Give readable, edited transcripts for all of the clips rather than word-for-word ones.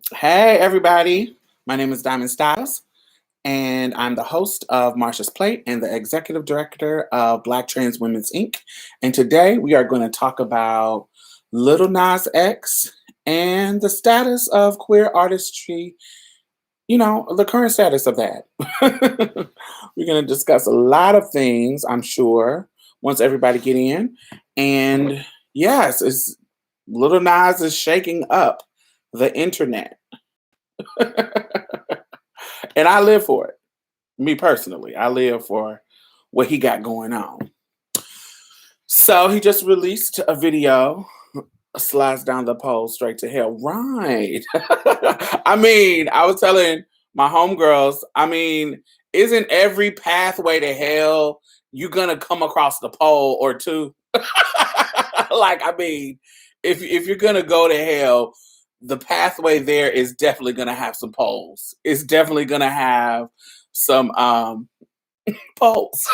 Hey, everybody. My name is Diamond Stylz, and I'm the host of Marsha's Plate and the executive director of Black Trans Women's Inc. And today we are going to talk about Lil Nas X and the status of queer artistry, the current status of that. We're going to discuss a lot of things, I'm sure, once everybody get in. And yes, Lil Nas is shaking up the internet. And I live for it. Me personally, I live for what he got going on. So he just released a video, slides down the pole straight to hell. Right. I was telling my homegirls, isn't every pathway to hell you gonna come across the pole or two? If you're gonna go to hell, the pathway there is definitely gonna have some poles. It's definitely gonna have some poles.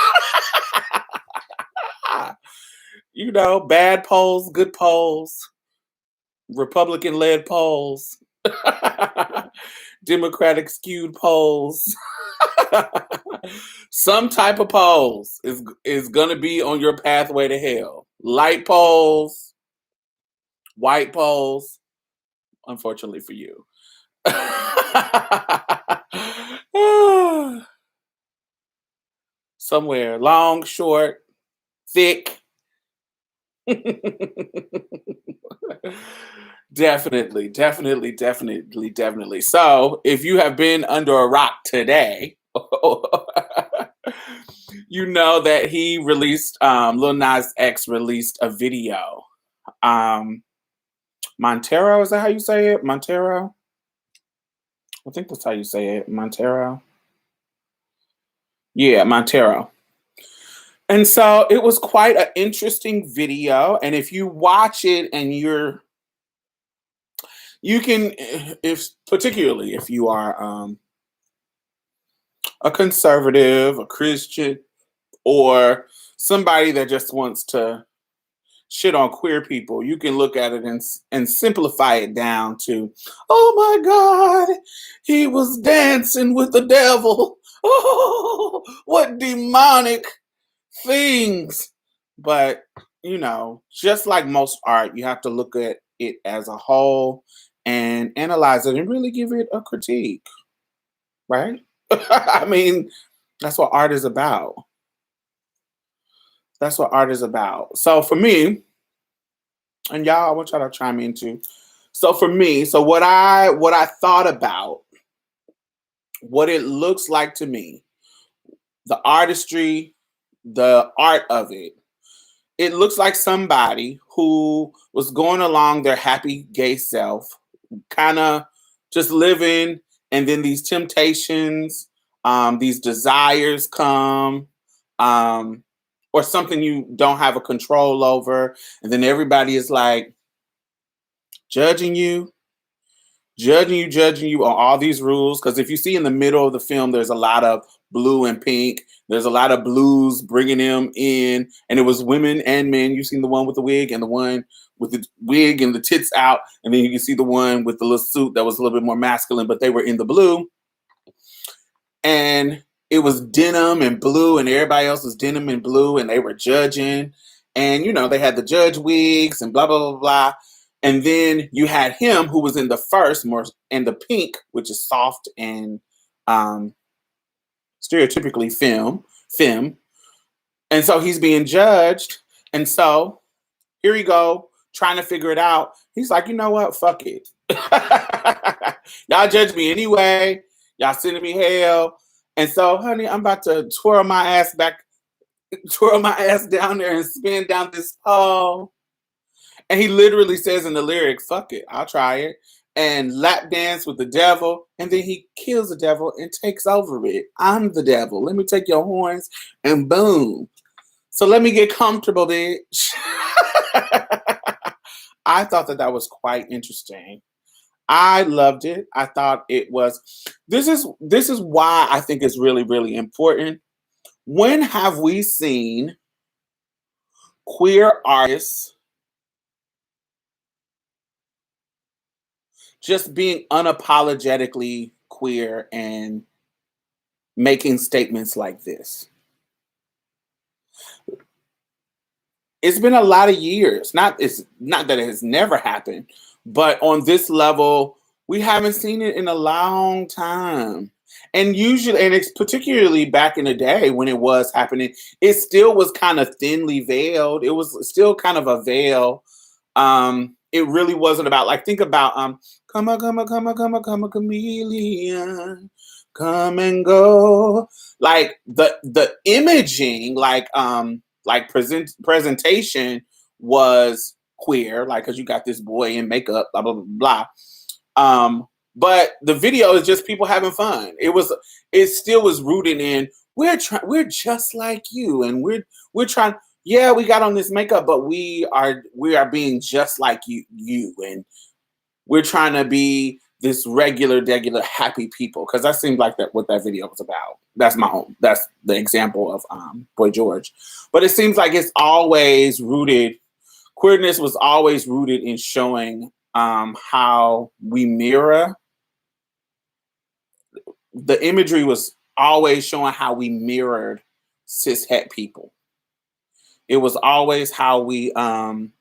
Bad poles, good poles, Republican led poles, Democratic skewed poles. Some type of poles is gonna be on your pathway to hell. Light poles, white poles, unfortunately for you. Somewhere long, short, thick. Definitely, definitely, definitely, definitely. So, if you have been under a rock today, you know that Lil Nas X released a video. Montero, is that how you say it? Montero? I think that's how you say it. Montero. Yeah, Montero. And so it was quite an interesting video. And if you watch it and you can, if particularly if you are a conservative, a Christian, or somebody that just wants to shit on queer people, you can look at it and simplify it down to, oh my God, he was dancing with the devil. Oh, what demonic things. But, just like most art, you have to look at it as a whole and analyze it and really give it a critique, right? That's what art is about. That's what art is about. So for me, and y'all, I want y'all to chime in too. So for me, what I thought about what it looks like to me, the artistry, the art of it looks like somebody who was going along their happy gay self, kind of just living, and then these temptations, these desires come, or something you don't have a control over, and then everybody is like judging you, judging you on all these rules. Because if you see in the middle of the film, there's a lot of blue and pink. There's a lot of blues bringing them in, and it was women and men. You've seen the one with the wig and the one with the wig and the tits out, and then you can see the one with the little suit that was a little bit more masculine, but they were in the blue. And it was denim and blue, and everybody else was denim and blue, and they were judging. And they had the judge wigs and blah blah blah blah. And then you had him who was in the first, more in the pink, which is soft and stereotypically femme. And so he's being judged. And so here we go, trying to figure it out. He's like, you know what? Fuck it. Y'all judge me anyway. Y'all sending me hell. And so, honey, I'm about to twirl my ass down there and spin down this pole. And he literally says in the lyric, fuck it, I'll try it. And lap dance with the devil. And then he kills the devil and takes over it. I'm the devil. Let me take your horns and boom. So let me get comfortable, bitch. I thought that was quite interesting. I loved it. I thought it was, this is why I think it's really, really important. When have we seen queer artists just being unapologetically queer and making statements like this. It's been a lot of years. It's not that it has never happened, but on this level, we haven't seen it in a long time. And usually, and it's particularly back in the day when it was happening, it still was kind of thinly veiled. It was still kind of a veil. It really wasn't about, like, think about come a chameleon, come and go. Like the imaging, like presentation was queer, like, because you got this boy in makeup, blah blah blah blah. But the video is just people having fun. It still was rooted in we're just like you, and we're trying. Yeah, we got on this makeup, but we are being just like you, and we're trying to be this regular happy people, because that seemed like that what that video was about. That's the example of Boy George. But it seems like it's always rooted, queerness was always rooted in showing how we mirror. The imagery was always showing how we mirrored cishet people. It was always how we showing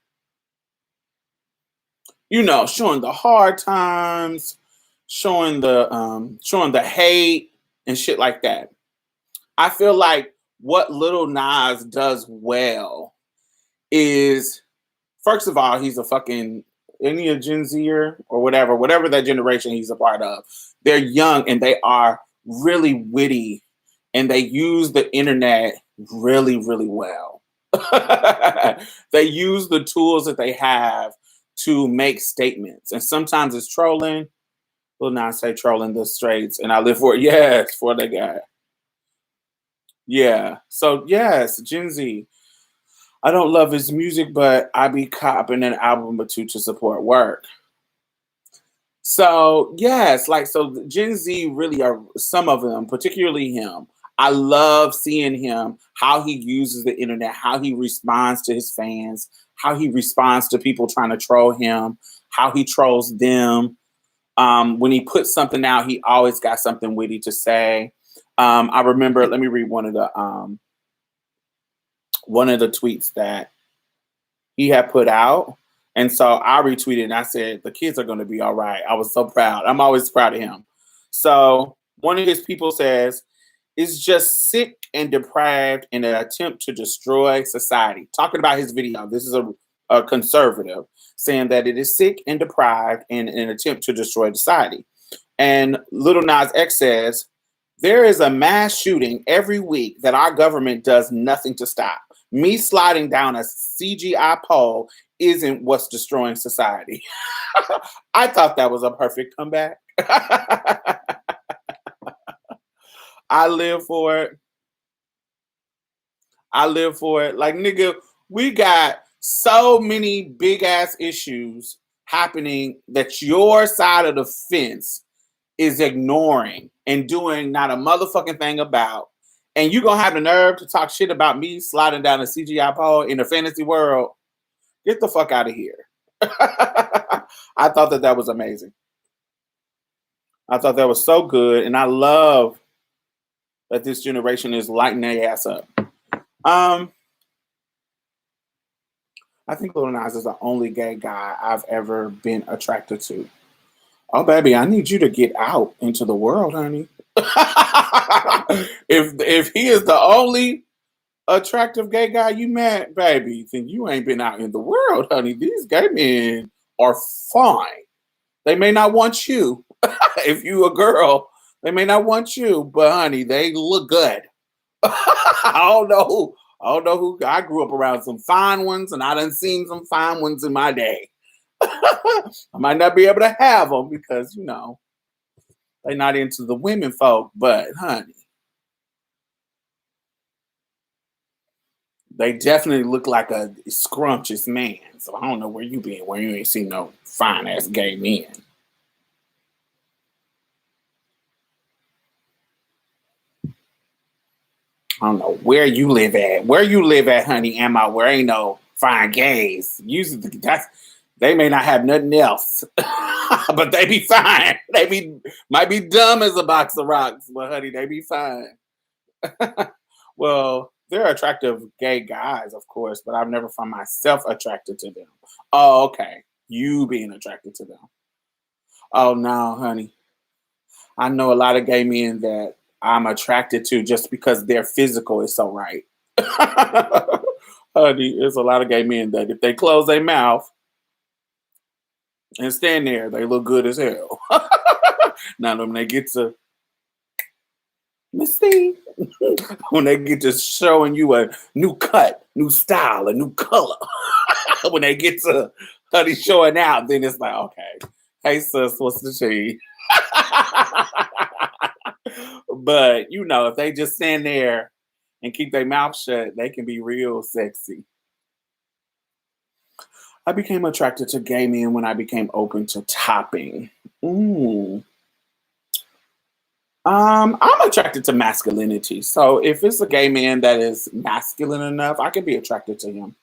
the hard times, showing the hate and shit like that. I feel like what Lil Nas does well is, first of all, he's a fucking, any a Gen Zer or whatever that generation he's a part of. They're young and they are really witty, and they use the internet really, really well. They use the tools that they have to make statements, and sometimes it's trolling. Will not say trolling the straights, and I live for it. Yes, for the guy. Yeah. So yes, Gen Z. I don't love his music, but I be copping an album or two to support work. So yes, so Gen Z really are, some of them, particularly him. I love seeing him, how he uses the internet, how he responds to his fans, how he responds to people trying to troll him, how he trolls them. When he puts something out, he always got something witty to say. I remember, let me read one of the tweets that he had put out. And so I retweeted and I said, the kids are going to be all right. I was so proud. I'm always proud of him. So one of his people says, it's just sick and deprived in an attempt to destroy society. Talking about his video. This is a conservative saying that it is sick and deprived in an attempt to destroy society. And Lil Nas X says, there is a mass shooting every week that our government does nothing to stop. Me sliding down a CGI pole isn't what's destroying society. I thought that was a perfect comeback. I live for it. I live for it. Like, nigga, we got so many big ass issues happening that your side of the fence is ignoring and doing not a motherfucking thing about. And you gonna have the nerve to talk shit about me sliding down a CGI pole in a fantasy world? Get the fuck out of here. I thought that was amazing. I thought that was so good. And I love that this generation is lighting their ass up. I think Lil Nas is the only gay guy I've ever been attracted to. Oh, baby, I need you to get out into the world, honey. If he is the only attractive gay guy you met, baby, then you ain't been out in the world, honey. These gay men are fine. They may not want you. If you a girl, they may not want you, but honey, they look good. I don't know who. I grew up around some fine ones, and I done seen some fine ones in my day. I might not be able to have them because, they're not into the women folk, but honey, they definitely look like a scrumptious man. So I don't know where you been, where you ain't seen no fine ass gay men. I don't know where you live at. Where you live at, honey, Emma, where ain't no fine gays. Usually They may not have nothing else, but they be fine. Might be dumb as a box of rocks, but honey, they be fine. Well, they're attractive gay guys, of course, but I've never found myself attracted to them. Oh, okay. You being attracted to them. Oh no, honey. I know a lot of gay men that I'm attracted to just because their physical is so right. Honey, there's a lot of gay men that if they close their mouth and stand there, they look good as hell. Now when they get to Missy, when they get to showing you a new cut, new style, a new color, when they get to honey showing out, then it's like, okay, hey sis, what's the tea? But you know, if they just stand there and keep their mouth shut, they can be real sexy. I became attracted to gay men when I became open to topping. Ooh. I'm attracted to masculinity. So if it's a gay man that is masculine enough, I can be attracted to him.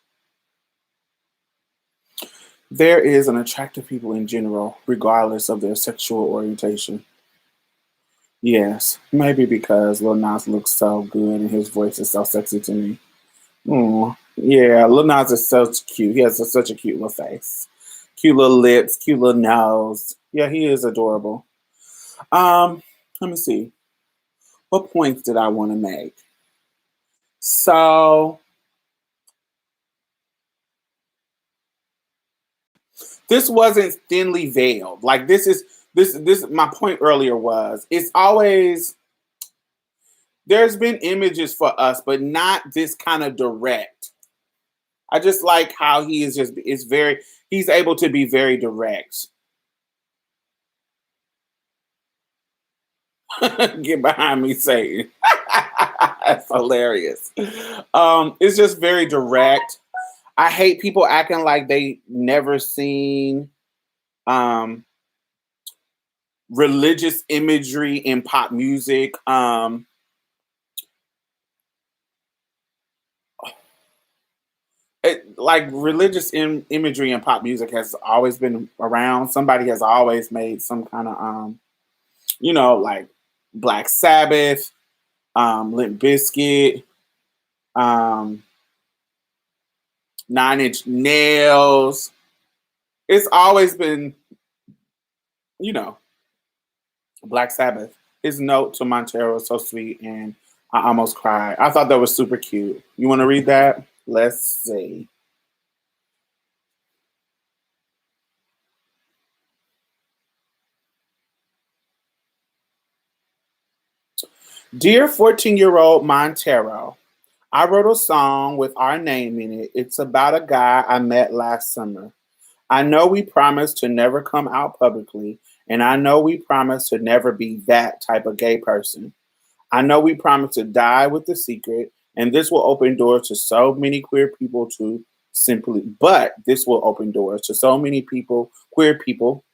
There is an attractive people in general, regardless of their sexual orientation. Yes, maybe because Lil Nas looks so good and his voice is so sexy to me. Yeah, Lil Nas is so cute. He has such a cute little face, cute little lips, cute little nose. Yeah, he is adorable. Let me see. What points did I want to make? So this wasn't thinly veiled. Like this. My point earlier was it's always there's been images for us, but not this kind of direct. I just like how he is very he's able to be very direct. Get behind me, Satan. That's hilarious. It's just very direct. I hate people acting like they never seen um religious imagery in pop music. Like religious imagery in pop music has always been around. Somebody has always made some kind of like Black Sabbath, Limp Bizkit, um, Nine Inch Nails. It's always been, you know, Black Sabbath. His note to Montero is so sweet, and I almost cried. I thought that was super cute. You want to read that? Let's see. Dear 14-year-old Montero, I wrote a song with our name in it. It's about a guy I met last summer. I know we promised to never come out publicly, and I know we promised to never be that type of gay person. I know we promised to die with the secret, and this will open doors to so many queer people but this will open doors to so many people, queer people,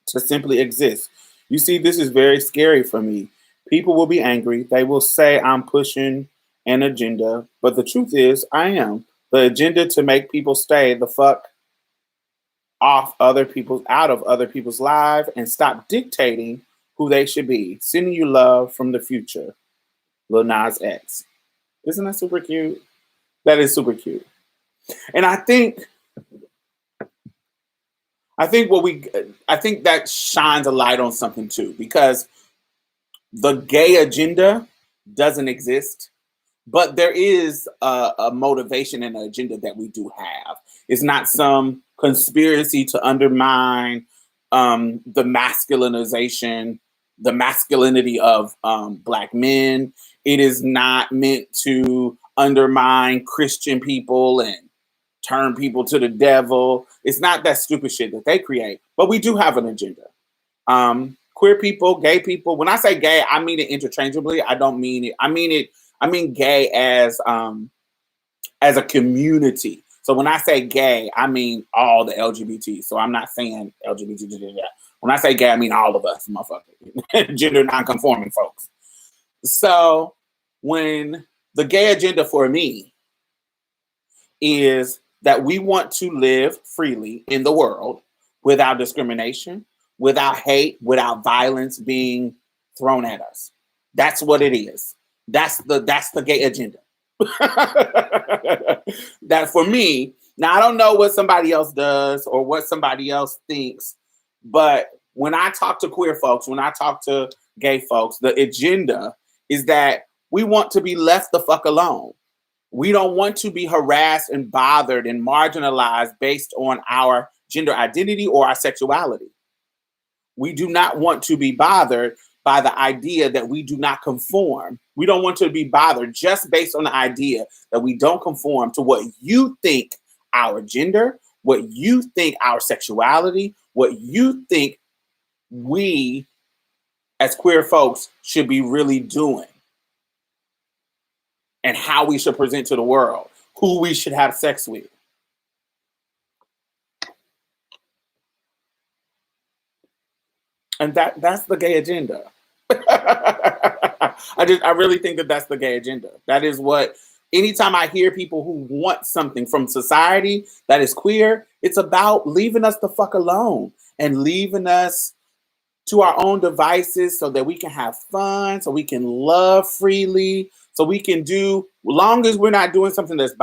to simply exist. You see, this is very scary for me. People will be angry. They will say I'm pushing an agenda, but the truth is, I am. The agenda to make people stay the fuck out of other people's lives and stop dictating who they should be. Sending you love from the future. Lil Nas X. Isn't that super cute? That is super cute. And I think that shines a light on something too, because the gay agenda doesn't exist, but there is a motivation and an agenda that we do have. It's not some conspiracy to undermine the masculinization, the masculinity of Black men. It is not meant to undermine Christian people and turn people to the devil. It's not that stupid shit that they create, but we do have an agenda. Queer people, gay people. When I say gay, I mean it interchangeably. I don't mean it. I mean gay as a community. So when I say gay, I mean all the LGBT. So I'm not saying LGBT. When I say gay, I mean all of us, motherfucker. Gender non-conforming folks. So when the gay agenda for me is that we want to live freely in the world without discrimination, without hate, without violence being thrown at us. That's what it is. That's the gay agenda. That for me, now I don't know what somebody else does or what somebody else thinks, but when I talk to queer folks, when I talk to gay folks, the agenda is that we want to be left the fuck alone. We don't want to be harassed and bothered and marginalized based on our gender identity or our sexuality. We do not want to be bothered by the idea that we do not conform. We don't want to be bothered just based on the idea that we don't conform to what you think our gender, what you think our sexuality, what you think we as queer folks should be really doing, and how we should present to the world, who we should have sex with. And that's the gay agenda. I really think that that's the gay agenda. That is what, anytime I hear people who want something from society that is queer, it's about leaving us the fuck alone and leaving us to our own devices so that we can have fun, so we can love freely, so we can do, long as we're not doing something that's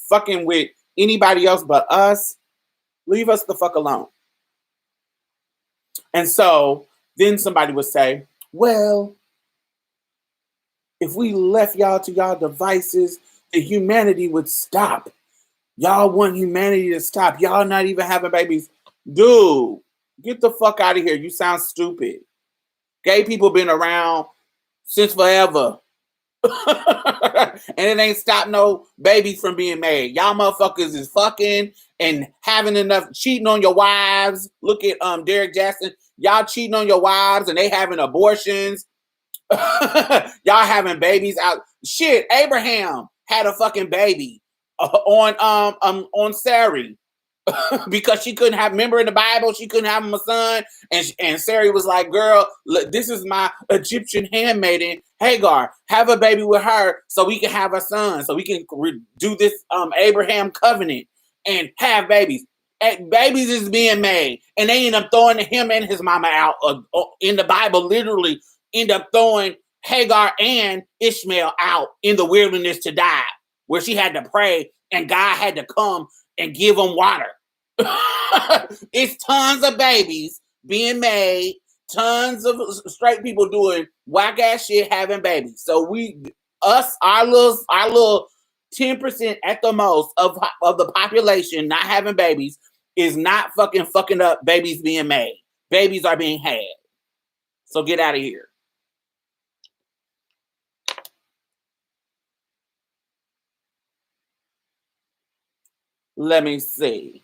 fucking with anybody else but us, leave us the fuck alone. And so then somebody would say, well, if we left y'all to y'all devices, the humanity would stop. Y'all want humanity to stop. Y'all not even having babies. Dude, get the fuck out of here. You sound stupid. Gay people been around since forever. And it ain't stopped no babies from being made. Y'all motherfuckers is fucking and having enough, cheating on your wives. Look at Derek Jackson. Y'all cheating on your wives and they having abortions. Y'all having babies out. Shit, Abraham had a fucking baby on Sarai. Because she couldn't have, remember in the Bible, she couldn't have him a son, and Sarai was like, girl, look, this is my Egyptian handmaiden, Hagar, have a baby with her so we can have a son, so we can do this Abraham covenant and have babies. And babies is being made, and they end up throwing him and his mama out in the Bible, literally end up throwing Hagar and Ishmael out in the wilderness to die, where she had to pray and God had to come and give them water. It's tons of babies being made, tons of straight people doing whack ass shit, having babies. So our little 10% at the most of the population not having babies is not fucking up babies being made. Babies are being had. So get out of here. Let me see.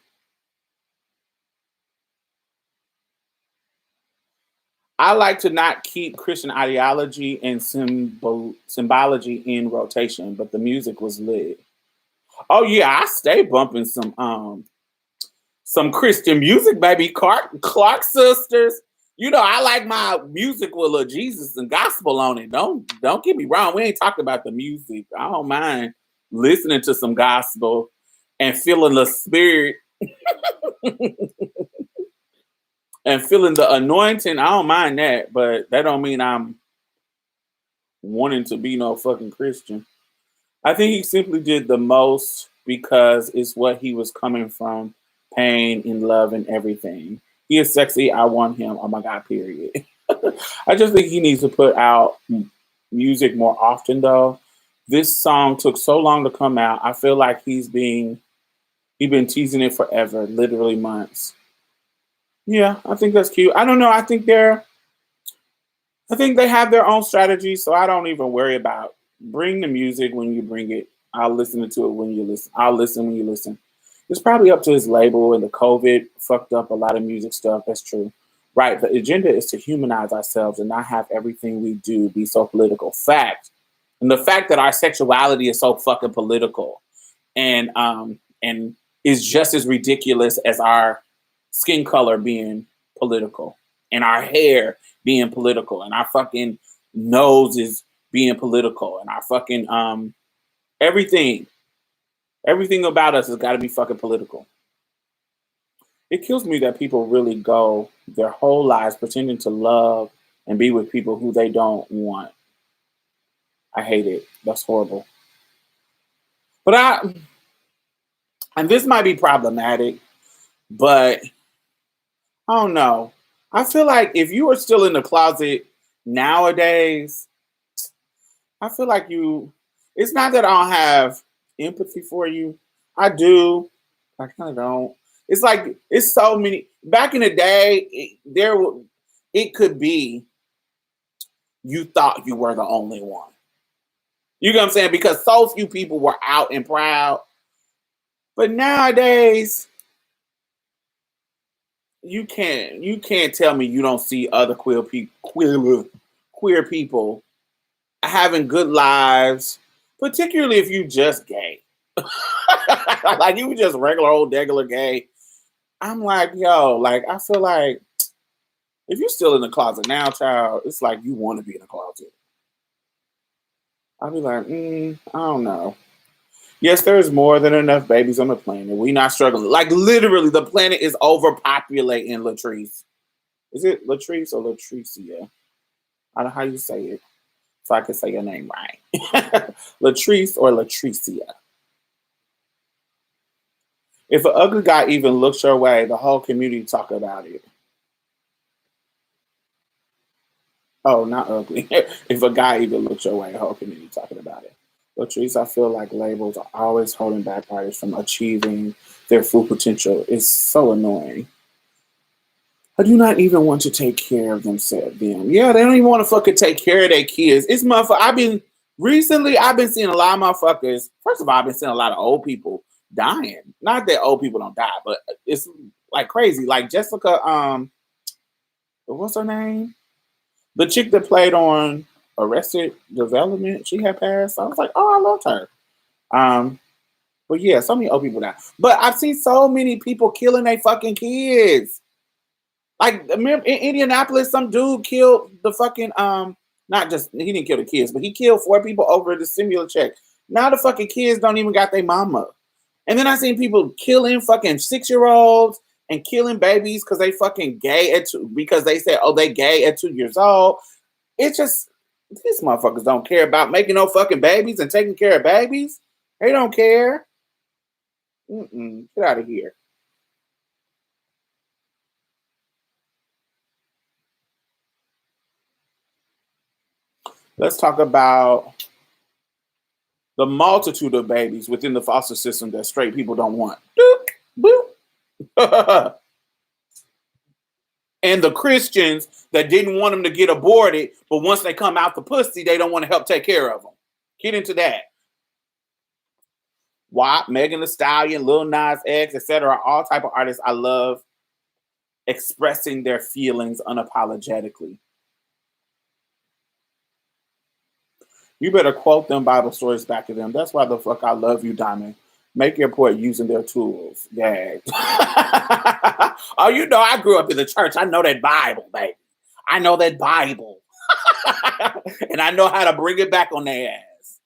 I like to not keep Christian ideology and symbology in rotation, but the music was lit. Oh yeah, I stay bumping some Christian music, baby. Clark sisters. You know, I like my music with little Jesus and gospel on it. Don't get me wrong. We ain't talking about the music. I don't mind listening to some gospel and feeling the spirit and feeling the anointing. I don't mind that, but that don't mean I'm wanting to be no fucking Christian. I think he simply did the most because it's what he was coming from, pain and love and everything. He is sexy. I want him. Oh my God, period. I just think he needs to put out music more often though. This song took so long to come out. I feel like he's been teasing it forever, literally months. Yeah, I think that's cute. I don't know. I think they have their own strategy, so I don't even worry about bring the music when you bring it. I'll listen to it when you listen. I'll listen when you listen. It's probably up to his label, and the COVID fucked up a lot of music stuff. That's true. Right. The agenda is to humanize ourselves and not have everything we do be so political. Fact. And the fact that our sexuality is so fucking political and is just as ridiculous as our skin color being political and our hair being political and our fucking nose is being political and our fucking everything Everything about us has got to be fucking political. It kills me that people really go their whole lives pretending to love and be with people who they don't want. I hate it. That's horrible. But and this might be problematic, but I don't know. I feel like if you are still in the closet nowadays, I feel like it's not that I don't have empathy for you. I do. I kind of don't. It's like, it's so many. Back in the day, it could be you thought you were the only one. You know what I'm saying? Because so few people were out and proud. But nowadays, you can't tell me you don't see other queer people having good lives, particularly if you just gay. Like you just regular old degular gay. I'm like, yo, like I feel like if you're still in the closet now, child, it's like you want to be in the closet. I'll be like, I don't know. Yes, there's more than enough babies on the planet. We not struggling. Like literally, the planet is overpopulating, Latrice. Is it Latrice or Latricia? I don't know how you say it, so I can say your name right. Latrice or Latricia. If an ugly guy even looks your way, the whole community talk about it. Oh, not ugly. If a guy even looks your way, the whole community talking about it. Latrice, I feel like labels are always holding back artists from achieving their full potential. It's so annoying. I do not even want to take care of themselves. Yeah, they don't even want to fucking take care of their kids. It's motherfucker. I've been seeing a lot of motherfuckers. First of all, I've been seeing a lot of old people dying. Not that old people don't die, but it's like crazy. Like Jessica, what's her name? The chick that played on Arrested Development, she had passed. I was like, oh, I loved her. But yeah, so many old people die. But I've seen so many people killing their fucking kids. Like in Indianapolis, some dude killed the fucking not just he didn't kill the kids, but he killed 4 people over the stimulus check. Now the fucking kids don't even got their mama. And then I seen people killing fucking 6-year-olds and killing babies because they fucking gay at 2, because they said, oh, they gay at 2 years old. It's just these motherfuckers don't care about making no fucking babies and taking care of babies. They don't care. Get out of here. Let's talk about the multitude of babies within the foster system that straight people don't want. Boop, boop. And the Christians that didn't want them to get aborted, but once they come out the pussy, they don't want to help take care of them. Get into that. WAP, Megan Thee Stallion, Lil Nas X, etc. All type of artists I love expressing their feelings unapologetically. You better quote them Bible stories back to them. That's why the fuck I love you, Diamond. Make your point using their tools. Gag. Oh, you know, I grew up in the church. I know that Bible, baby. I know that Bible. And I know how to bring it back on their ass.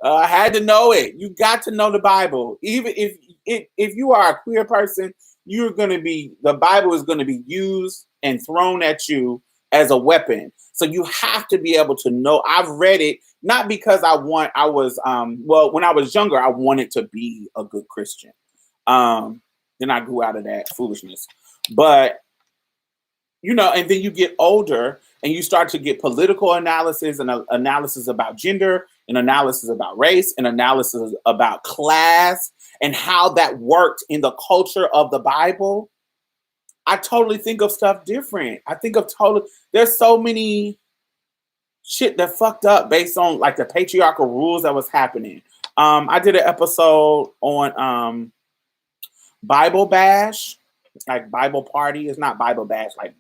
I had to know it. You got to know the Bible. Even if you are a queer person, the Bible is going to be used and thrown at you as a weapon. So you have to be able to know. I've read it, not because when I was younger, I wanted to be a good Christian. Then I grew out of that foolishness. But, you know, and then you get older and you start to get political analysis and analysis about gender and analysis about race and analysis about class and how that worked in the culture of the Bible. I totally think of stuff different. There's so many shit that fucked up based on like the patriarchal rules that was happening. I did an episode on Bible bash, like Bible party. It's not Bible bash, like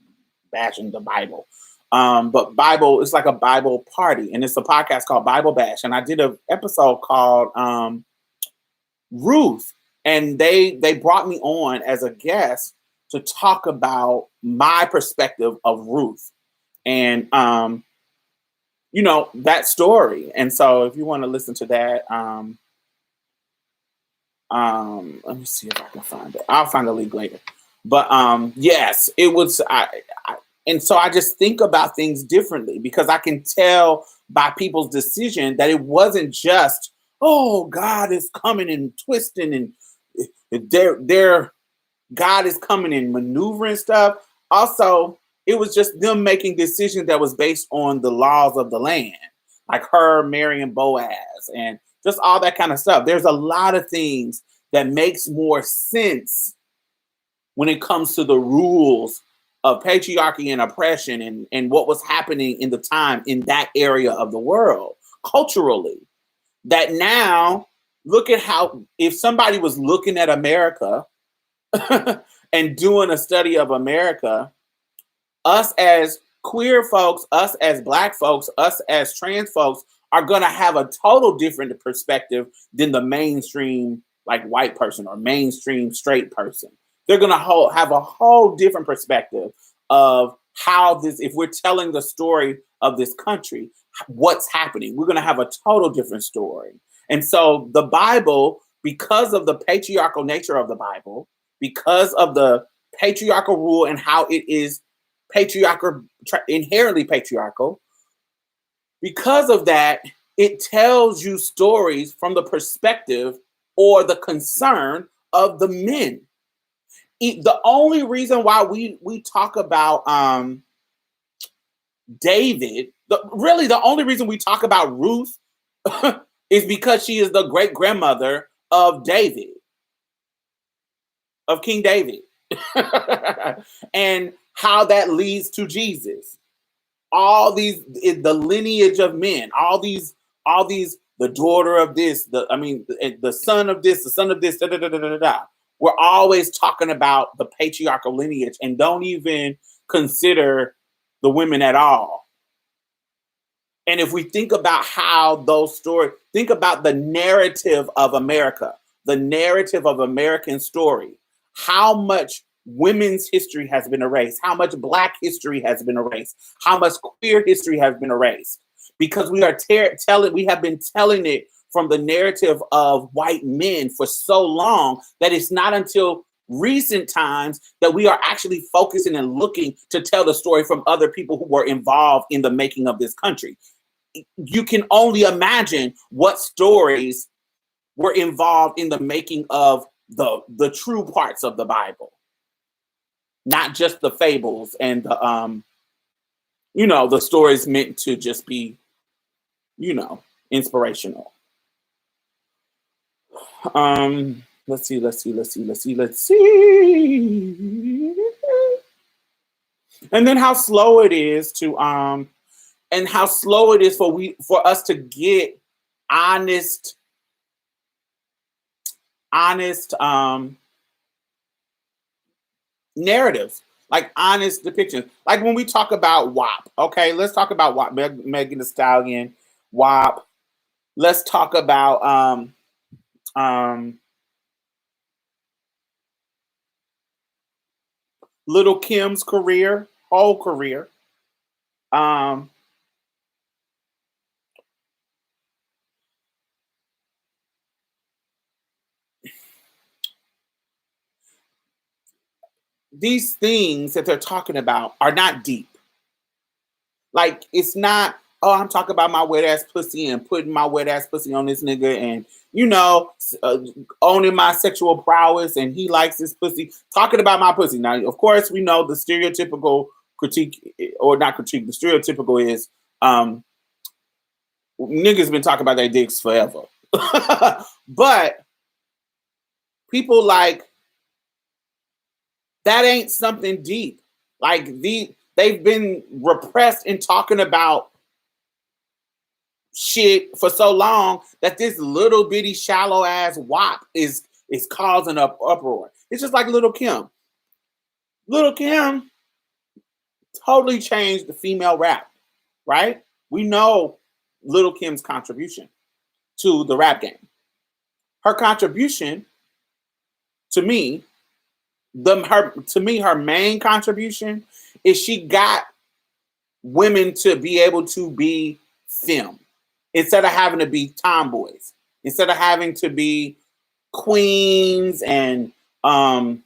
bashing the Bible. But Bible, it's like a Bible party, and it's a podcast called Bible Bash. And I did an episode called Ruth, and they brought me on as a guest to talk about my perspective of Ruth. And you know, that story. And so if you want to listen to that, let me see if I can find it. I'll find the link later. But yes, it was and so I just think about things differently because I can tell by people's decision that it wasn't just, oh, God is coming and twisting and they're God is coming and maneuvering stuff. Also, it was just them making decisions that was based on the laws of the land, like her marrying Boaz and just all that kind of stuff. There's a lot of things that makes more sense when it comes to the rules of patriarchy and oppression and what was happening in the time in that area of the world culturally. That now, look at how, if somebody was looking at America and doing a study of America, us as queer folks, us as Black folks, us as trans folks are going to have a total different perspective than the mainstream, like, white person or mainstream straight person. They're going to have a whole different perspective of how this, if we're telling the story of this country, what's happening. We're going to have a total different story. And so the Bible, because of the patriarchal nature of the Bible, because of the patriarchal rule and how it is patriarchal, inherently patriarchal, because of that, it tells you stories from the perspective or the concern of the men. The only reason why we talk about David, really the only reason we talk about Ruth is because she is the great grandmother of David, of King David, and how that leads to Jesus. All these, the lineage of men, all these, the daughter of this, the son of this, the son of this, da da da da da da. We're always talking about the patriarchal lineage and don't even consider the women at all. And if we think about how those stories, think about the narrative of America, the narrative of American story, how much women's history has been erased, how much Black history has been erased, how much queer history has been erased, because we are we have been telling it from the narrative of white men for so long that it's not until recent times that we are actually focusing and looking to tell the story from other people who were involved in the making of this country. You can only imagine what stories were involved in the making of the true parts of the Bible, not just the fables and the the stories meant to just be, inspirational. Let's see. And then how slow it is to and how slow it is for us to get honest narratives, like honest depictions. Like when we talk about WAP, okay, let's talk about WAP, Megan Thee Stallion, WAP. Let's talk about Little Kim's whole career. These things that they're talking about are not deep. Like, it's not, oh, I'm talking about my wet ass pussy and putting my wet ass pussy on this nigga and, owning my sexual prowess and he likes this pussy, talking about my pussy. Now, of course, we know the stereotypical critique, or not critique, the stereotypical is niggas been talking about their dicks forever. But people like, that ain't something deep. Like, they've been repressed in talking about shit for so long that this little bitty shallow ass WAP is causing up uproar. It's just like Little Kim. Little Kim totally changed the female rap, right? We know Little Kim's contribution to the rap game. Her contribution, to me, her main contribution is she got women to be able to be femme. Instead of having to be tomboys. Instead of having to be queens and hoteppy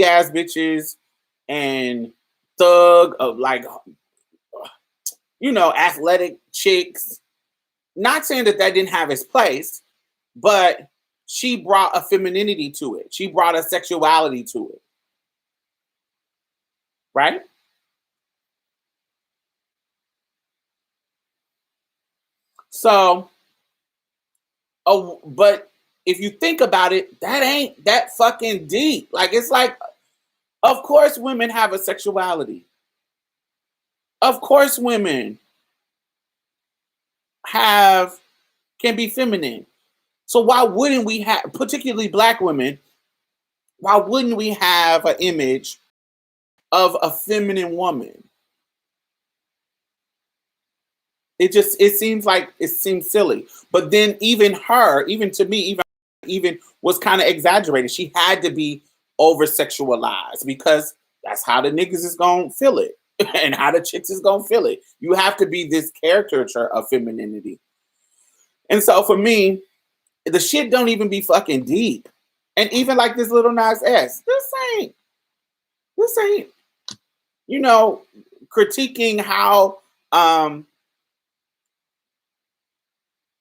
ass bitches and thug of like, you know, athletic chicks. Not saying that that didn't have its place, but she brought a femininity to it. She brought a sexuality to it. Right? So, oh, but if you think about it, that ain't that fucking deep. Like, it's like, of course women have a sexuality. Of course women can be feminine. So why wouldn't we have, particularly black women, why wouldn't we have an image of a feminine woman? It seems silly. But then even her, even to me, even was kind of exaggerated. She had to be over sexualized because that's how the niggas is gonna feel it. And how the chicks is gonna feel it. You have to be this caricature of femininity. And so for me, the shit don't even be fucking deep. And even like this Lil Nas X, this ain't, you know, critiquing how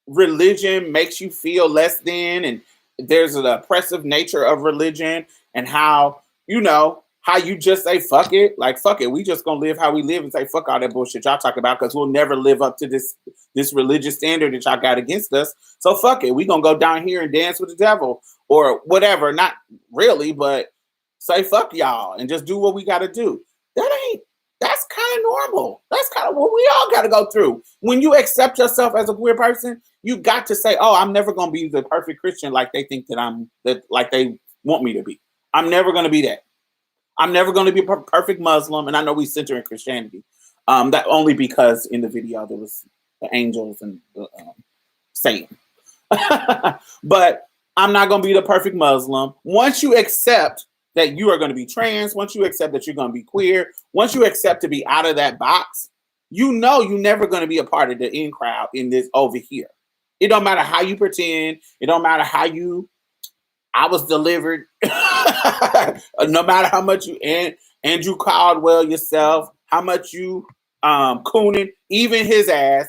religion makes you feel less than, and there's an oppressive nature of religion, and how, you know, how you just say fuck it, like fuck it, we just gonna live how we live and say fuck all that bullshit y'all talk about because we'll never live up to this religious standard that y'all got against us. So fuck it, we gonna go down here and dance with the devil or whatever. Not really, but say fuck y'all and just do what we gotta do. That's kind of normal. That's kind of what we all got to go through. When you accept yourself as a queer person, you got to say, oh, I'm never going to be the perfect Christian like they think that like they want me to be. I'm never going to be that. I'm never going to be a perfect Muslim. And I know we center in Christianity. That only because in the video there was the angels and the Satan. But I'm not going to be the perfect Muslim. Once you accept that you are going to be trans, once you accept that you're going to be queer, once you accept to be out of that box, you know you're never going to be a part of the in crowd in this over here. It don't matter how you pretend. It don't matter how I was delivered. No matter how much Andrew Caldwell yourself, how much you cooning, even his ass,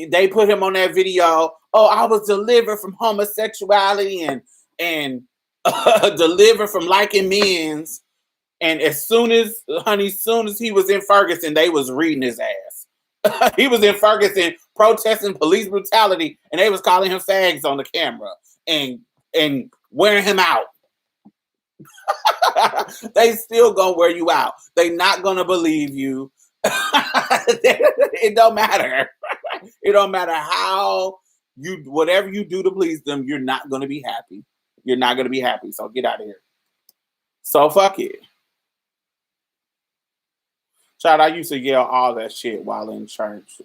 they put him on that video. Oh, I was delivered from homosexuality and delivered from liking men's, and as soon as he was in Ferguson, they was reading his ass. He was in Ferguson protesting police brutality, and they was calling him fags on the camera and wearing him out. They still gonna wear you out. They not gonna believe you. It don't matter. It don't matter how whatever you do to please them, you're not gonna be happy. You're not going to be happy. So get out of here. So fuck it. Child, I used to yell all that shit while in church.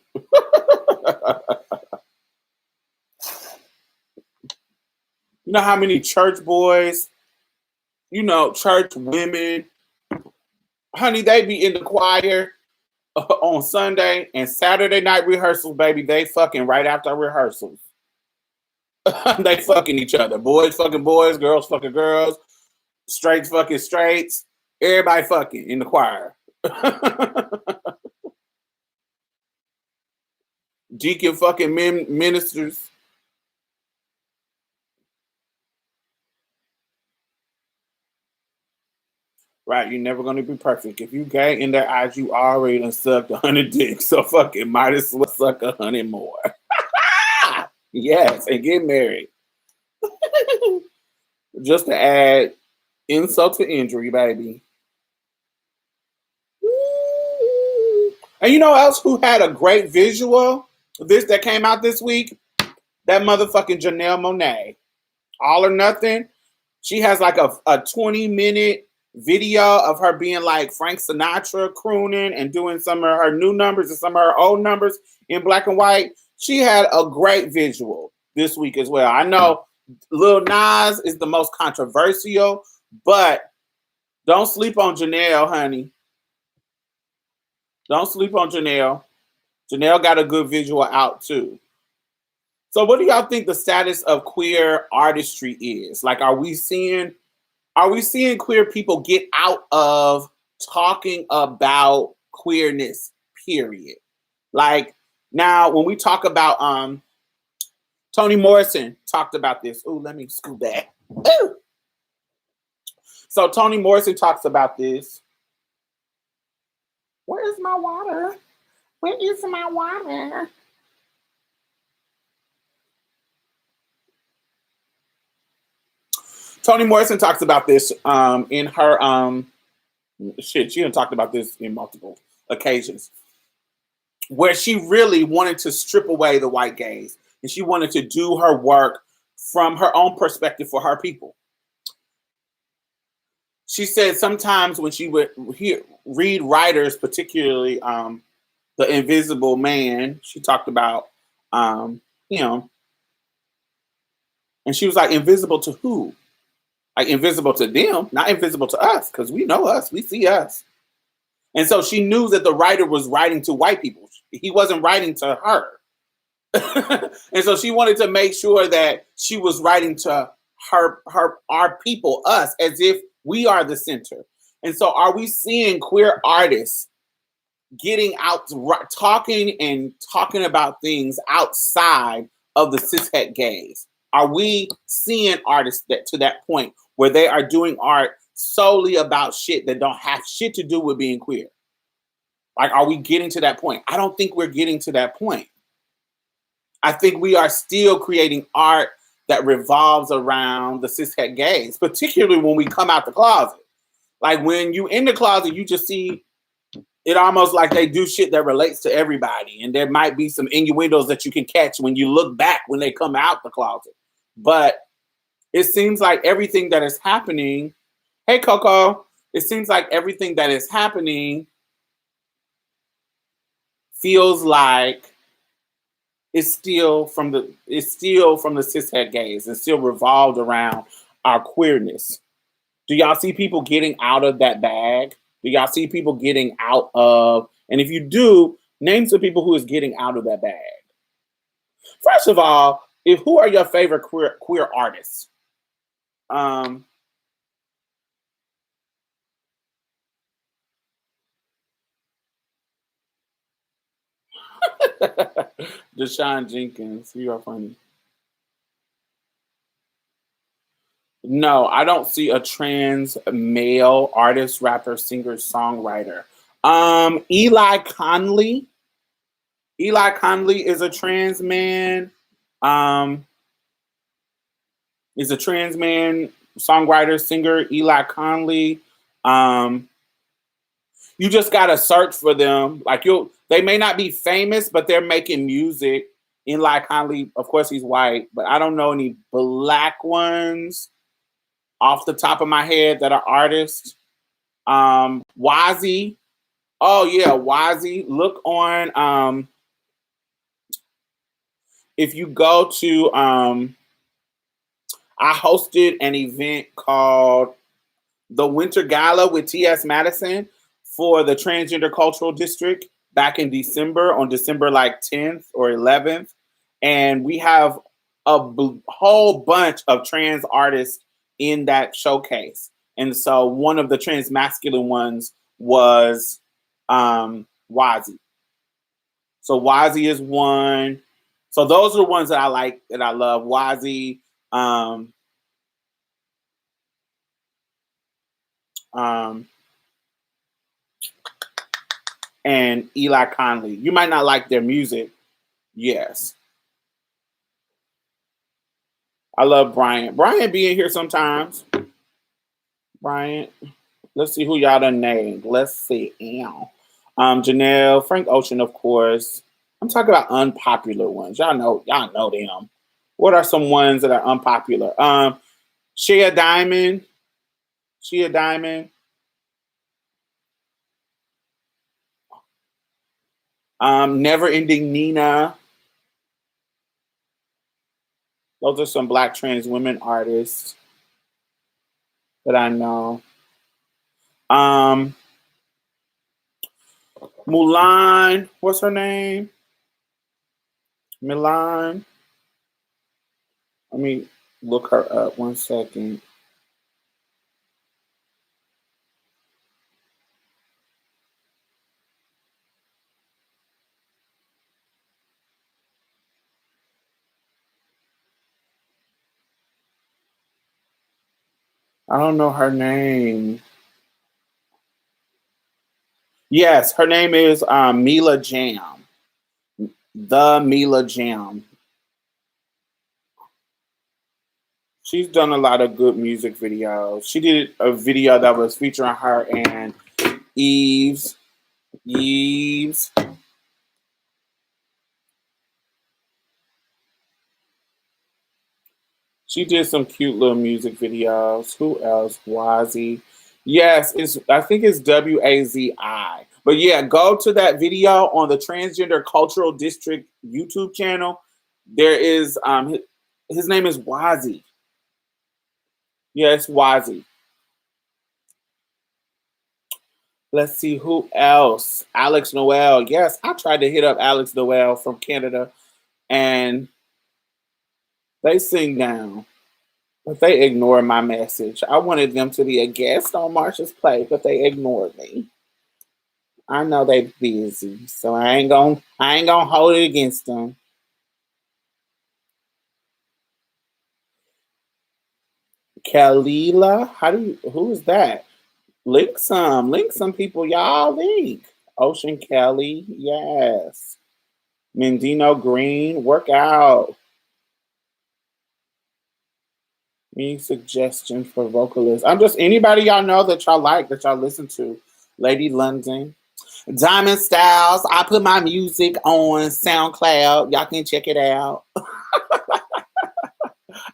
You know how many church boys, you know, church women, honey, they be in the choir on Sunday and Saturday night rehearsals, baby. They fucking right after rehearsals. They fucking each other. Boys fucking boys, girls fucking girls, straights fucking straights. Everybody fucking in the choir. Deacon fucking ministers. Right, you're never gonna be perfect. If you gay in their eyes, you already done sucked 100 dicks. So fucking might as well suck 100 more. Yes, and get married. Just to add insult to injury, baby. And you know else who had a great visual? This that came out this week? That motherfucking Janelle Monáe. All or Nothing. She has like a 20-minute video of her being like Frank Sinatra crooning and doing some of her new numbers and some of her old numbers in black and white. She had a great visual this week as well. I know Lil Nas is the most controversial, but don't sleep on Janelle, honey. Don't sleep on Janelle. Janelle got a good visual out too. So what do y'all think the status of queer artistry is? Like, are we seeing queer people get out of talking about queerness, period? Like, now when we talk about Toni Morrison talked about this. Ooh, let me scoot back. Ooh. So Toni Morrison talks about this. Where is my water? Where is my water? Toni Morrison talks about this in her she done talked about this in multiple occasions, where she really wanted to strip away the white gaze and she wanted to do her work from her own perspective for her people. She said sometimes when she would read writers, particularly the Invisible Man, she talked about him, and she was like, invisible to who? Like invisible to them, not invisible to us, because we know us, we see us. And so she knew that the writer was writing to white people. He wasn't writing to her. And so she wanted to make sure that she was writing to our people, us, as if we are the center. And so are we seeing queer artists getting out, talking about things outside of the cishet gaze? Are we seeing artists that to that point where they are doing art solely about shit that don't have shit to do with being queer? Like, are we getting to that point? I don't think we're getting to that point. I think we are still creating art that revolves around the cishet gaze, particularly when we come out the closet. Like when you in the closet, you just see it almost like they do shit that relates to everybody. And there might be some innuendos that you can catch when you look back when they come out the closet. But it seems like everything that is happening, hey Coco, it seems like everything that is happening feels like it's still from the cishet gaze and still revolved around our queerness. Do y'all see people getting out of that bag? Do y'all see people getting out of, and if you do, name some people who is getting out of that bag. First of all, who are your favorite queer artists? Deshaun Jenkins, you are funny. No, I don't see a trans male artist, rapper, singer, songwriter. Eli Conley. Eli Conley is a trans man. Um, is a trans man, songwriter, singer. Eli Conley. Um, you just gotta search for them. Like they may not be famous, but they're making music. Eli Conley, of course, he's white, but I don't know any black ones off the top of my head that are artists. Wazzy. Oh yeah, Wazzy. Look on if you go to I hosted an event called the Winter Gala with T.S. Madison for the Transgender Cultural District back in December, on December like 10th or 11th. And we have whole bunch of trans artists in that showcase. And so one of the trans masculine ones was Wazzy. So Wazzy is one. So those are the ones that I like, that I love. Wazzy, um, and Eli Conley. You might not like their music. Yes. I love Bryant. Bryant being here sometimes. Bryant. Let's see who y'all done named. Let's see. Janelle, Frank Ocean, of course. I'm talking about unpopular ones. Y'all know them. What are some ones that are unpopular? Shea Diamond. Shea Diamond. Never Ending Nina. Those are some black trans women artists that I know. Mulan, what's her name? Milan. Let me look her up 1 second. I don't know her name. Yes, her name is Mila Jam. The Mila Jam. She's done a lot of good music videos. She did a video that was featuring her and Eves. Eves. She did some cute little music videos. Who else? Wazi. Yes, it's I think it's WAZI. But yeah, go to that video on the Transgender Cultural District YouTube channel. There is his name is Wazi. Yes, Wazi. Let's see who else. Alex Noel. Yes, I tried to hit up Alex Noel from Canada and they sing down. But they ignored my message. I wanted them to be a guest on Marsha's Play, but they ignored me. I know they busy, so I ain't gonna hold it against them. Kalila, who is that? Link some people, y'all link. Ocean Kelly, yes. Mendino Green, work out. Any suggestion for vocalists? I'm just anybody y'all know that y'all like, that y'all listen to. Lady London. Diamond Styles. I put my music on SoundCloud. Y'all can check it out.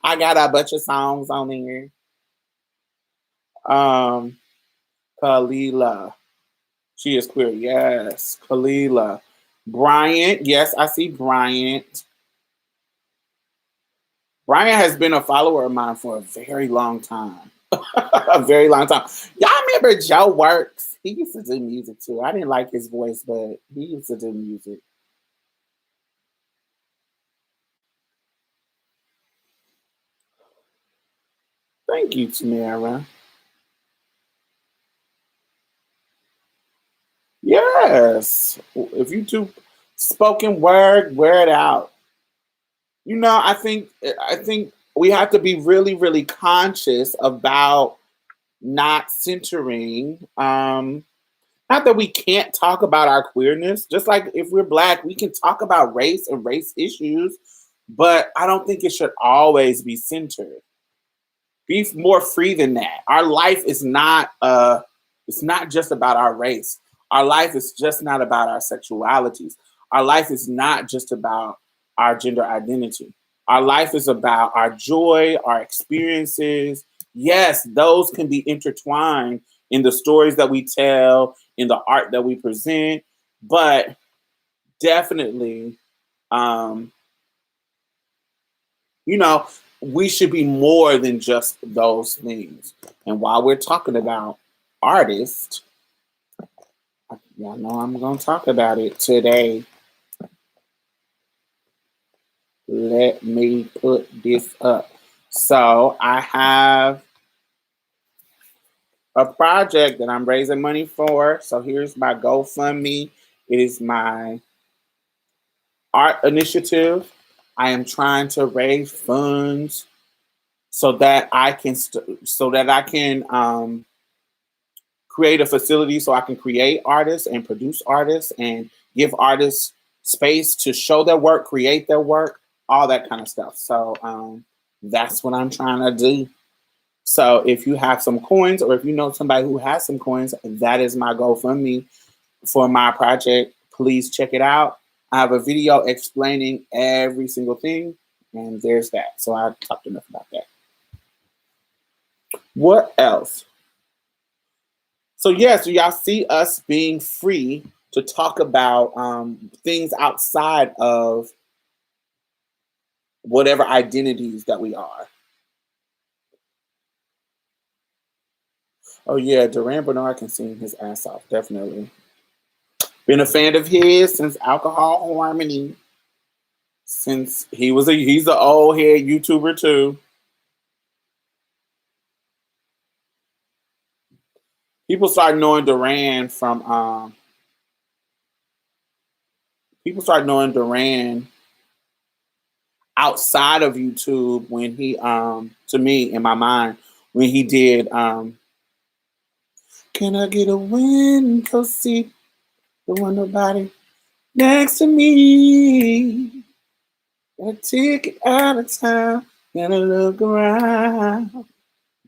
I got a bunch of songs on there. Um, Kalila. She is queer. Yes. Kalila. Bryant. Yes, I see Bryant. Bryant has been a follower of mine for a very long time. A very long time. Y'all remember Joe Works? He used to do music too. I didn't like his voice, but he used to do music. Thank you, Tamara. Yes. If you do spoken word, wear it out. I think we have to be really, really conscious about not centering. Not that we can't talk about our queerness. Just like if we're black, we can talk about race and race issues, but I don't think it should always be centered. Be more free than that. Our life is not it's not just about our race. Our life is just not about our sexualities. Our life is not just about our gender identity. Our life is about our joy, our experiences. Yes, those can be intertwined in the stories that we tell, in the art that we present, but definitely um, you know, we should be more than just those things. And while we're talking about artists, y'all know I'm going to talk about it today. Let me put this up. So I have a project that I'm raising money for. So here's my GoFundMe. It is my art initiative. I am trying to raise funds so that I can create a facility so I can create artists and produce artists and give artists space to show their work, create their work, all that kind of stuff. So that's what I'm trying to do. So if you have some coins or if you know somebody who has some coins, that is my GoFundMe for my project. Please check it out. I have a video explaining every single thing, and there's that. So I talked enough about that. What else? So yes, do y'all see us being free to talk about things outside of whatever identities that we are? Oh yeah, Duran Bernard can sing his ass off, definitely. Been a fan of his since Alcohol Harmony. Since he's an old head YouTuber too. People start knowing Duran from people start knowing Duran outside of YouTube when he to me in my mind when he did Can I get a window seat? Don't want nobody next to me. A ticket out of town. Gonna look around.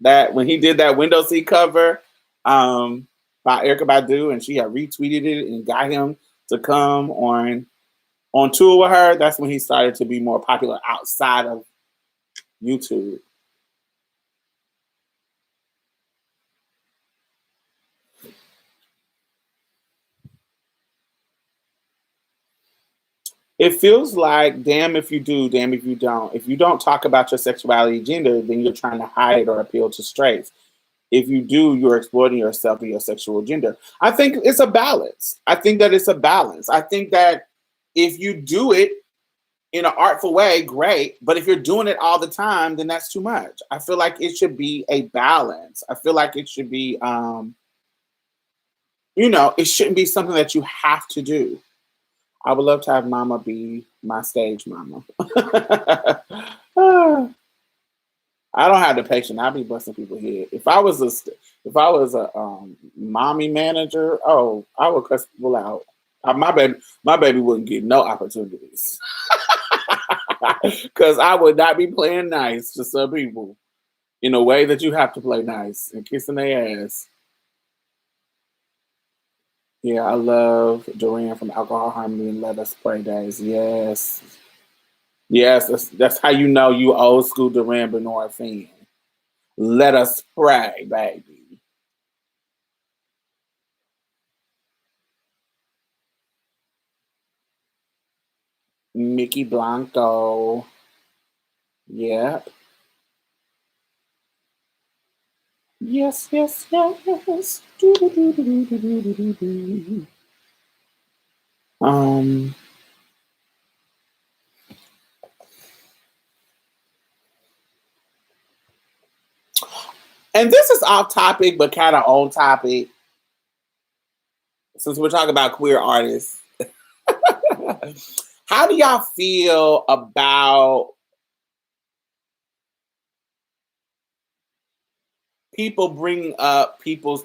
That when he did that window seat cover by Erykah Badu, and she had retweeted it and got him to come on tour with her. That's when he started to be more popular outside of YouTube. It feels like damn if you do, damn if you don't. If you don't talk about your sexuality, gender, then you're trying to hide it or appeal to straights. If you do, you're exploiting yourself and your sexual gender. I think it's a balance. I think that it's a balance. I think that if you do it in an artful way, great. But if you're doing it all the time, then that's too much. I feel like it should be a balance. I feel like it should be, it shouldn't be something that you have to do. I would love to have Mama be my stage mama. I don't have the patience. I'll be busting people's head. If I was a mommy manager, oh, I would cuss people out. My baby wouldn't get no opportunities because I would not be playing nice to some people in a way that you have to play nice and kissing their ass. Yeah, I love Duran from Alcohol Harmony and Let Us Pray Days. Yes. Yes, that's how you know you old school Duran Bernard fan. Let us pray, baby. Mickey Blanco. Yep. Yes, yes, yes. Do. And this is off topic, but kind of on topic. Since we're talking about queer artists, how do y'all feel about people bringing up people's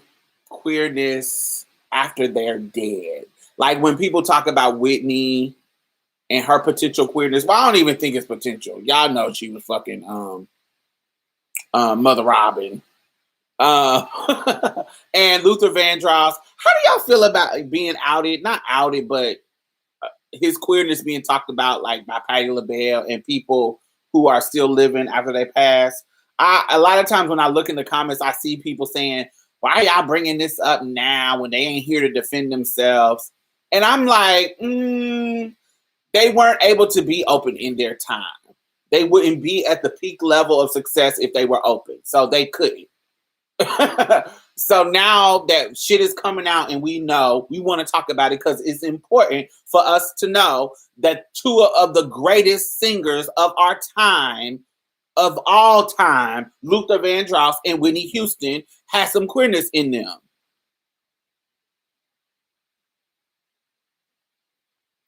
queerness after they're dead? Like when people talk about Whitney and her potential queerness, well, I don't even think it's potential. Y'all know she was fucking Mother Robin. And Luther Vandross. How do y'all feel about being outed? Not outed, but his queerness being talked about like by Patti LaBelle and people who are still living after they pass. A lot of times when I look in the comments, I see people saying, why are y'all bringing this up now when they ain't here to defend themselves? And I'm like, they weren't able to be open in their time. They wouldn't be at the peak level of success if they were open. So they couldn't. So now that shit is coming out and we know, we want to talk about it because it's important for us to know that two of the greatest singers of our time, of all time, Luther Vandross and Whitney Houston, had some queerness in them.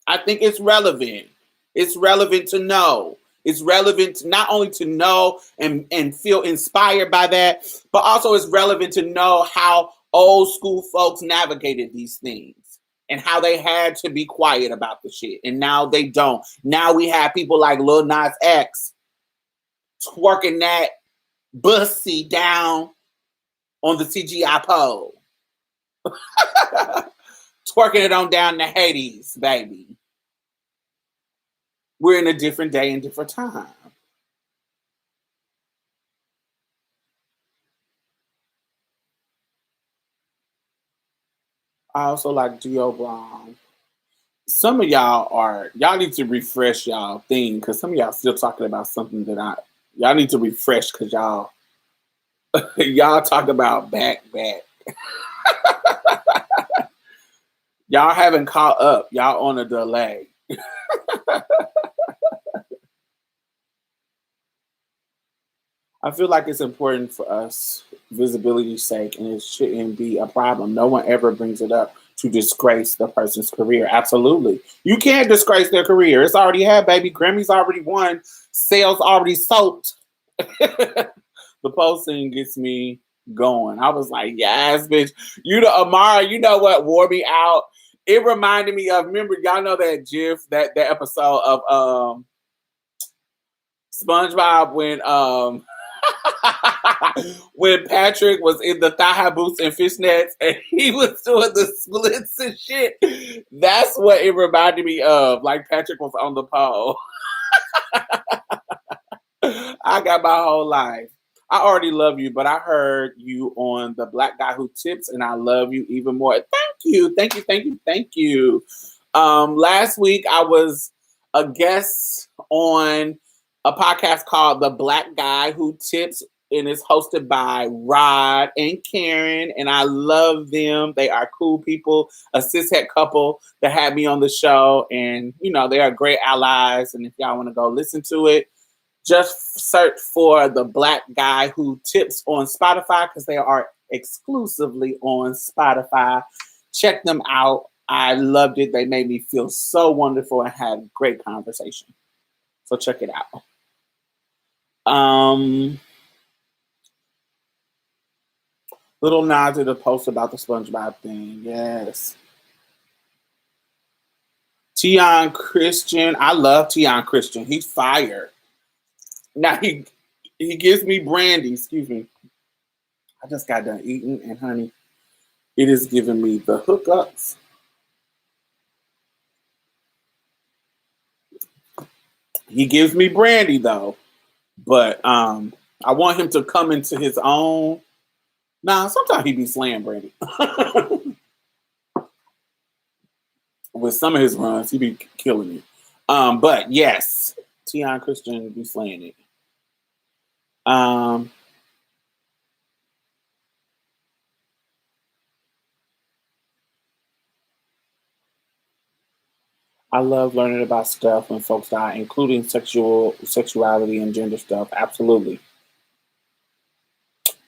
I think it's relevant. It's relevant to know. It's relevant not only to know and feel inspired by that, but also it's relevant to know how old school folks navigated these things and how they had to be quiet about the shit. And now they don't. Now we have people like Lil Nas X twerking that bussy down on the CGI pole. Twerking it on down to Hades, baby. We're in a different day and different time. I also like Geo Brown. Some of y'all need to refresh y'all thing because some of y'all still talking about something that y'all need to refresh because y'all talk about back. Y'all haven't caught up. Y'all on a delay. I feel like it's important for us, visibility's sake, and it shouldn't be a problem. No one ever brings it up to disgrace the person's career. Absolutely. You can't disgrace their career. It's already had, baby. Grammys already won. Sales already sold. The posting gets me going. I was like, yes, bitch. You know, Amara, you know what wore me out? It reminded me of, remember, y'all know that GIF, that episode of SpongeBob when Patrick was in the thigh-high boots and fishnets and he was doing the splits and shit. That's what it reminded me of. Like Patrick was on the pole. I got my whole life. I already love you, but I heard you on The Black Guy Who Tips, and I love you even more. Thank you. Thank you. Thank you. Thank you. Last week I was a guest on a podcast called The Black Guy Who Tips, and it's hosted by Rod and Karen, and I love them. They are cool people, a cishet couple that had me on the show, and you know, they are great allies. And if y'all want to go listen to it, just search for The Black Guy Who Tips on Spotify because they are exclusively on Spotify. Check them out. I loved it. They made me feel so wonderful and had a great conversation. So check it out. Lil Nas did a post about the SpongeBob thing. Yes. Tion Christian. I love Tion Christian. He's fire. Now he gives me brandy. Excuse me. I just got done eating, and honey, it is giving me the hookups. He gives me brandy though, but I want him to come into his own. Nah, sometimes he be slaying brandy. With some of his runs, he be killing it. But yes, Tion Christian be slaying it. I love learning about stuff when folks die, including sexuality and gender stuff. Absolutely.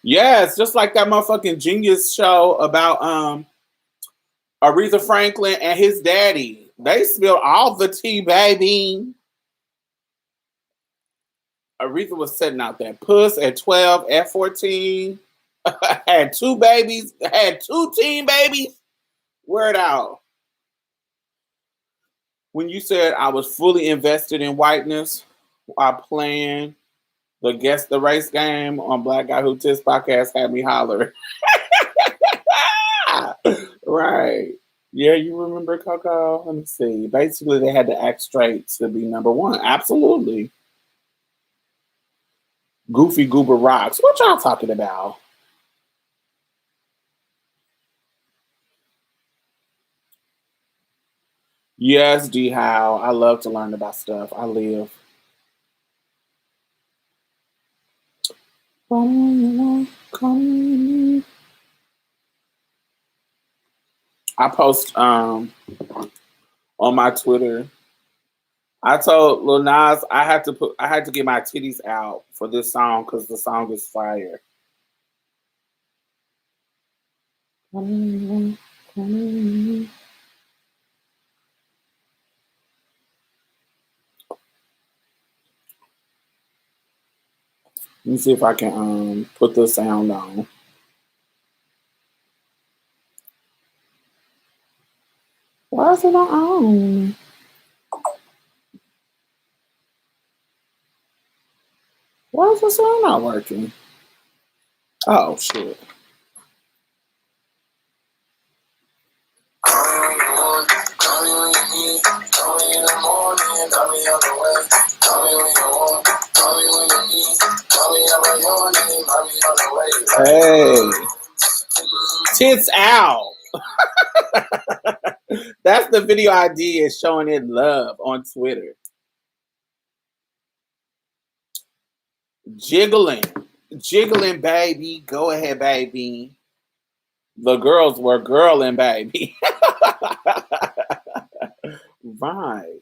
Yes, just like that motherfucking Genius show about Aretha Franklin and his daddy. They spilled all the tea, baby. Aretha was setting out that puss at 12, at 14. Had 2 babies, had 2 teen babies. Word out. When you said I was fully invested in whiteness while playing the Guess the Race game on Black Guy Who Tips podcast had me hollering. Right. Yeah, you remember Coco? Let me see. Basically, they had to act straight to be number 1. Absolutely. Goofy Goober Rocks. What y'all talking about? Yes, D How. I love to learn about stuff. I live. I post on my Twitter. I told Lil Nas I had to get my titties out for this song because the song is fire. Let me see if I can put the sound on. Why is it not on? Why is the sound not working? Oh shit. Hey, tits out. That's the video I did showing it love on Twitter. Jiggling, baby. Go ahead, baby. The girls were girling, baby. Right.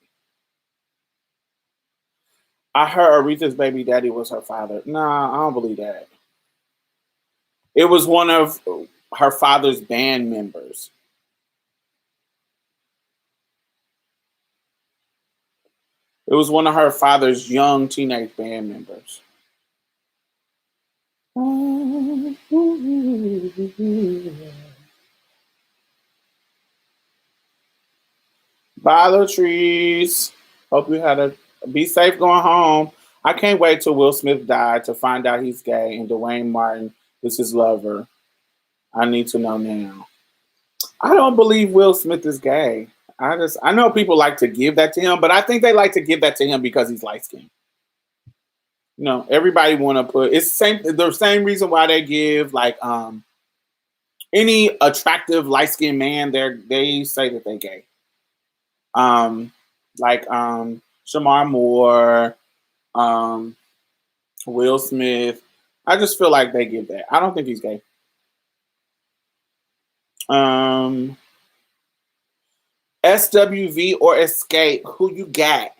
I heard Aretha's baby daddy was her father. Nah, I don't believe that. It was one of her father's band members. It was one of her father's young teenage band members. Bye, little trees. Hope you had a be safe going home. I can't wait till Will Smith died to find out he's gay and Dwayne Martin is his lover. I need to know now. I don't believe Will Smith is gay. I know people like to give that to him, but I think they like to give that to him because he's light skinned. Everybody want to put it's the same reason why they give like any attractive light skinned man they say that they gay. Um like Shamar Moore, um Will Smith. I just feel like they give that. I don't think he's gay. Um SWV or Escape, who you got?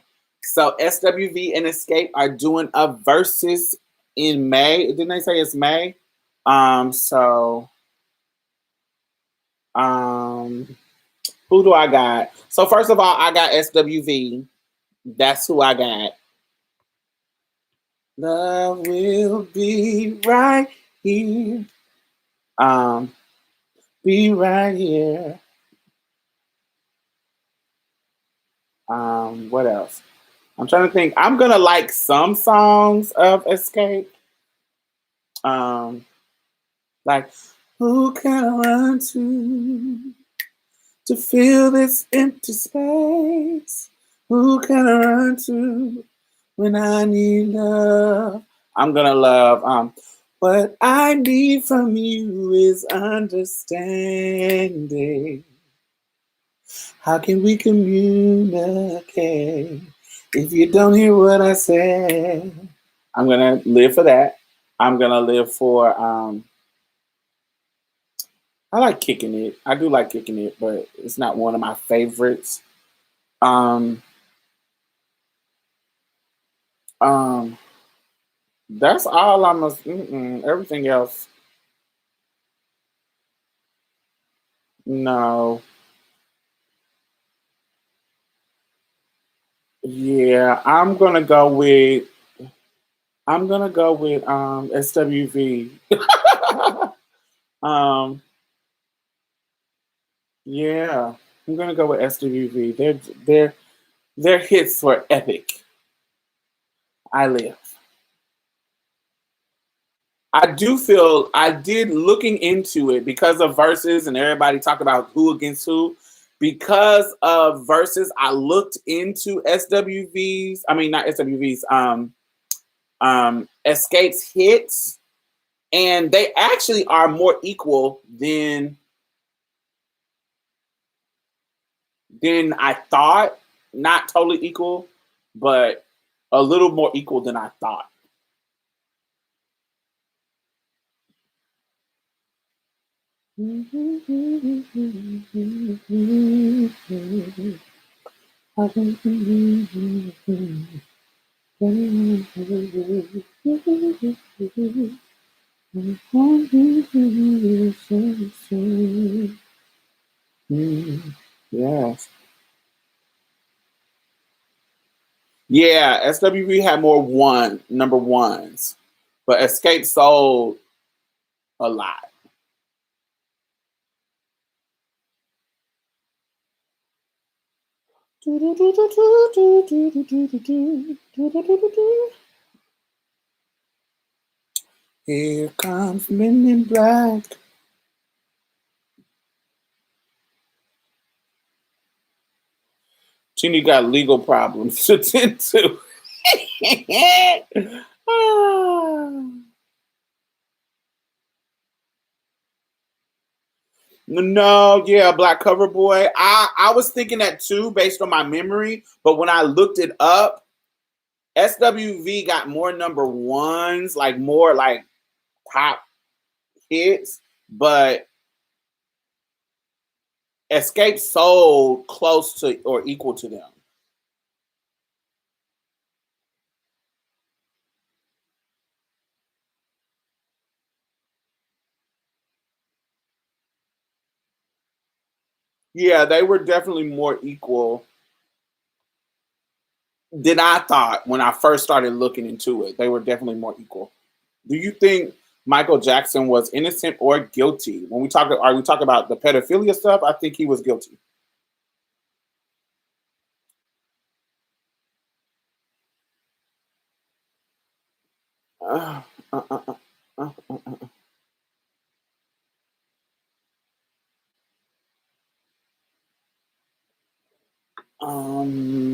So SWV and Escape are doing a versus in May. Didn't they say it's May? So um who do I got? So first of all, I got SWV. That's who I got. Love will be right here. Um, be right here. What else? I'm trying to think. I'm gonna like some songs of Escape. Um, like who can I run to fill this empty space? Who can I run to when I need love? I'm gonna love what I need from you is understanding. How can we communicate if you don't hear what I say? I'm gonna live for that. I'm gonna live for I like kicking it. I do like kicking it, but it's not one of my favorites. Um um that's all I'm everything else. No. Yeah, I'm gonna go with SWV. um yeah, I'm gonna go with SWV. Their hits were epic. I live. I did looking into it because of verses and everybody talk about who against who. Because of verses, I looked into SWVs. I mean, not SWVs. Escapes hits, and they actually are more equal than I thought. Not totally equal, but a little more equal than I thought. Yes. Yeah, SWV had more number ones, but Escape sold a lot. Here comes Men in Black. Chini got legal problems to tend to. Ah. No, yeah, Black Cover Boy. I was thinking that too, based on my memory. But when I looked it up, SWV got more number ones, like more like pop hits, but Escape sold close to or equal to them. Yeah, they were definitely more equal than I thought when I first started looking into it. They were definitely more equal. Do you think Michael Jackson was innocent or guilty? When we talk, are we talking about the pedophilia stuff? I think he was guilty. Uh, uh, uh, uh, uh, uh, uh.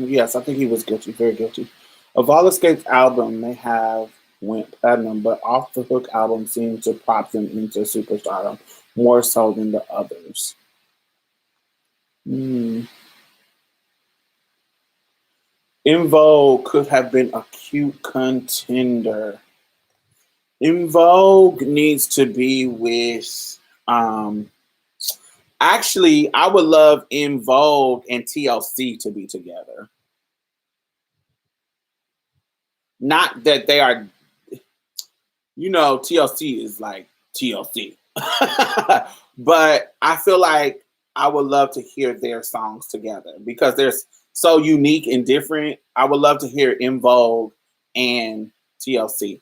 Yes, I think he was guilty, very guilty. Of all Escape's album, they have went platinum, but Off the Hook album seemed to prop them into superstardom more so than the others. Hmm. In Vogue could have been a cute contender. In Vogue needs to be with um actually I would love In Vogue and TLC to be together. Not that they are, TLC is like TLC. But I feel like I would love to hear their songs together because they're so unique and different. I would love to hear In Vogue and TLC.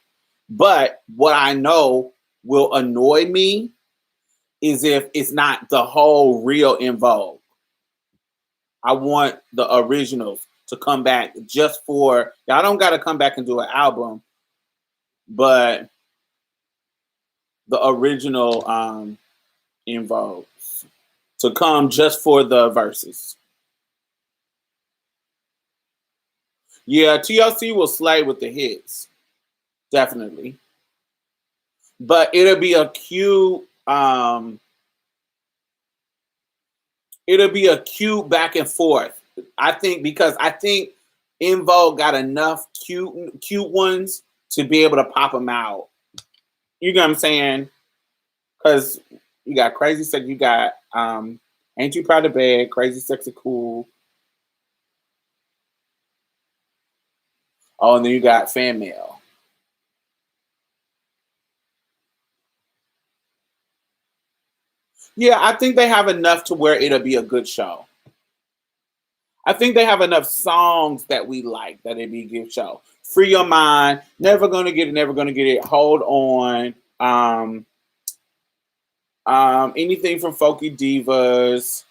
But what I know will annoy me is if it's not the whole real In Vogue. I want the originals to come back just for y'all don't gotta come back and do an album, but the original In Vogue to come just for the verses. Yeah, TLC will slay with the hits, definitely. But it'll be a cute back and forth. I think because I think In Vogue got enough cute ones to be able to pop them out. You know what I'm saying? Because you got Crazy Sex, you got Ain't You Proud of Bed, Crazy Sexy Cool. Oh, and then you got Fan Mail. Yeah, I think they have enough to where it'll be a good show. I think they have enough songs that we like that it'd be a good show. Free Your Mind, Never Gonna Get It, Never Gonna Get It, Hold On, anything from Folky Divas,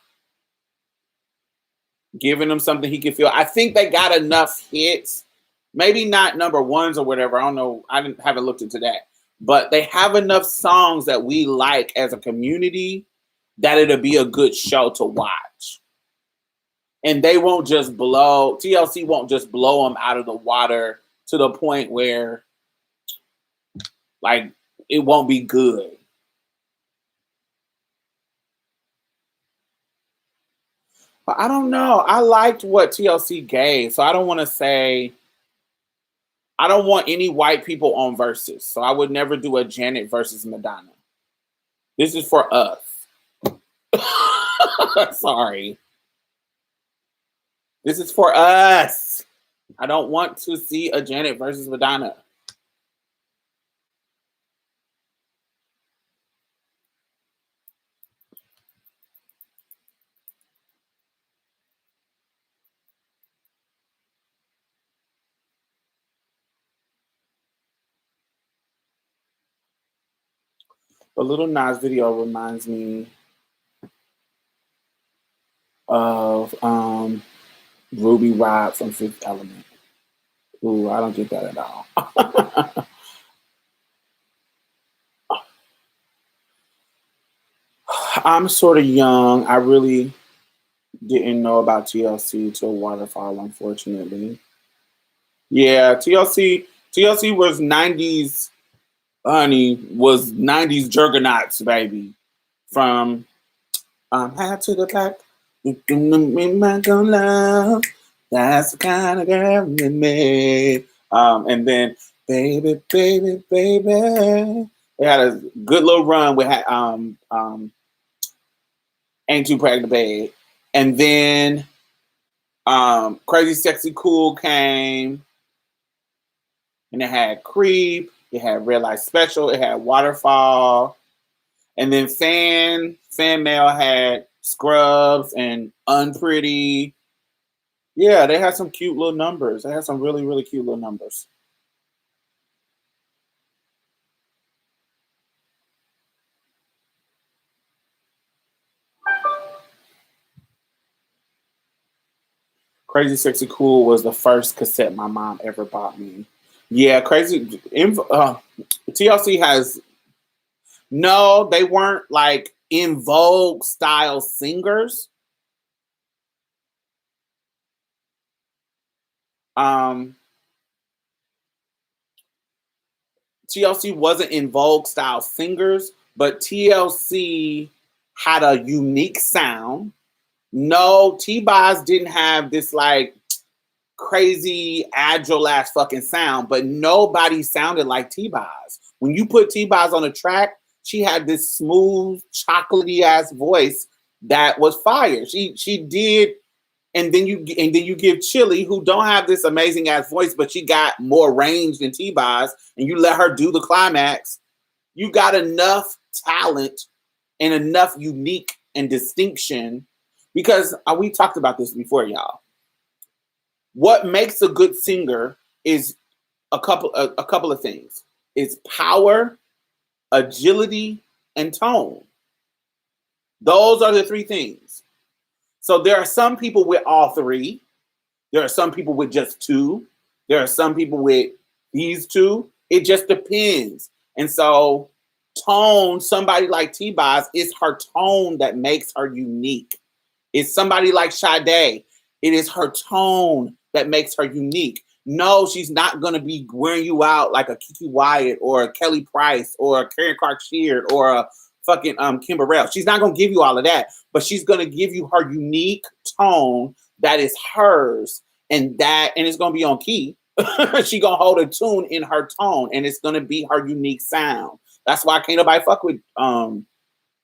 giving him something he can feel. I think they got enough hits, maybe not number ones or whatever. I don't know. Haven't looked into that, but they have enough songs that we like as a community that it'll be a good show to watch. And they won't just blow TLC won't just blow them out of the water to the point where like it won't be good. But I don't know. I liked what TLC gave, so I don't want to say I don't want any white people on verses. So I would never do a Janet versus Madonna. This is for us. Sorry. This is for us. I don't want to see a Janet versus Madonna. The Little Nas video reminds me of Ruby Rod from Fifth Element. Ooh, I don't get that at all. I'm sort of young. I really didn't know about TLC till Waterfall, unfortunately. Yeah, TLC was 90s, honey, was 90s juggernauts, baby. From Hat to the Back, you can make my go love. That's the kind of girl with me. And then Baby, Baby, Baby. They had a good little run with Ain't Too Pregnant to Bed. And then Crazy Sexy Cool came, and it had Creep, it had Red Light Special, it had Waterfall, and then Fan Mail had Scrubs and Unpretty. Yeah, they had some cute little numbers. They had some really, really cute little numbers. Crazy Sexy Cool was the first cassette my mom ever bought me. Yeah, TLC has no, they weren't like in vogue style singers. Um, TLC wasn't in vogue style singers, but TLC had a unique sound. No, T-Boz didn't have this like crazy agile ass fucking sound, but nobody sounded like T-Boz. When you put T-Boz on a track, she had this smooth, chocolatey ass voice that was fire. She did, and then you give Chili, who don't have this amazing ass voice, but she got more range than T-Boz, and you let her do the climax. You got enough talent and enough unique and distinction, because we talked about this before, y'all. What makes a good singer is a couple of things. It's power, agility, and tone. Those are the three things. So there are some people with all three. There are some people with just two. There are some people with these two. It just depends. And so tone, somebody like T-Boz, it's her tone that makes her unique. It's somebody like Sade. It is her tone that makes her unique. No, she's not going to be wearing you out like a Kiki Wyatt or a Kelly Price or a Karen Clark Sheard or a fucking Kim Burrell. She's not going to give you all of that, but she's going to give you her unique tone that is hers, and it's going to be on key. She going to hold a tune in her tone, and it's going to be her unique sound. That's why can't nobody fuck with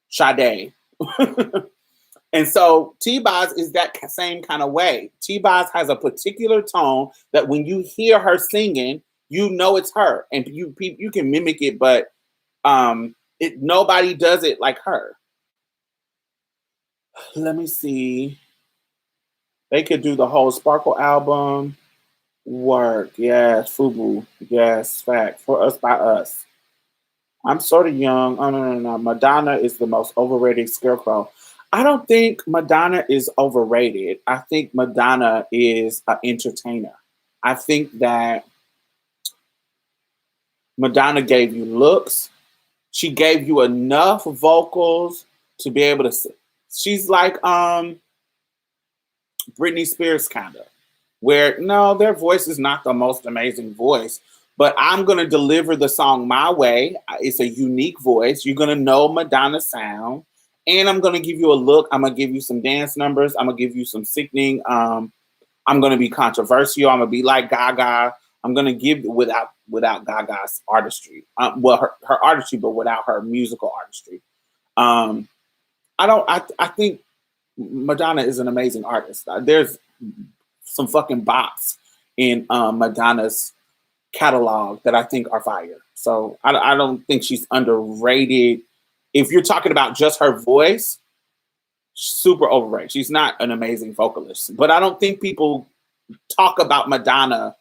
Sade. And so T-Boz is that same kind of way. T-Boz has a particular tone that when you hear her singing, you know it's her, and you can mimic it, but nobody does it like her. Let me see. They could do the whole Sparkle album. Work, yes. Fubu, yes. Fact. For Us by Us. I'm sort of young. Oh no. Madonna is the most overrated scarecrow. I don't think Madonna is overrated. I think Madonna is an entertainer. I think that Madonna gave you looks. She gave you enough vocals to be able to sing. She's like Britney Spears kind of, where no, their voice is not the most amazing voice, but I'm going to deliver the song my way. It's a unique voice. You're going to know Madonna's sound. And I'm going to give you a look. I'm going to give you some dance numbers. I'm going to give you some sickening. I'm going to be controversial. I'm going to be like Gaga. I'm going to give without Gaga's artistry. Her artistry, but without her musical artistry. I think Madonna is an amazing artist. There's some fucking bops in Madonna's catalog that I think are fire. So I don't think she's underrated. If you're talking about just her voice, super overrated. She's not an amazing vocalist, but I don't think people talk about Madonna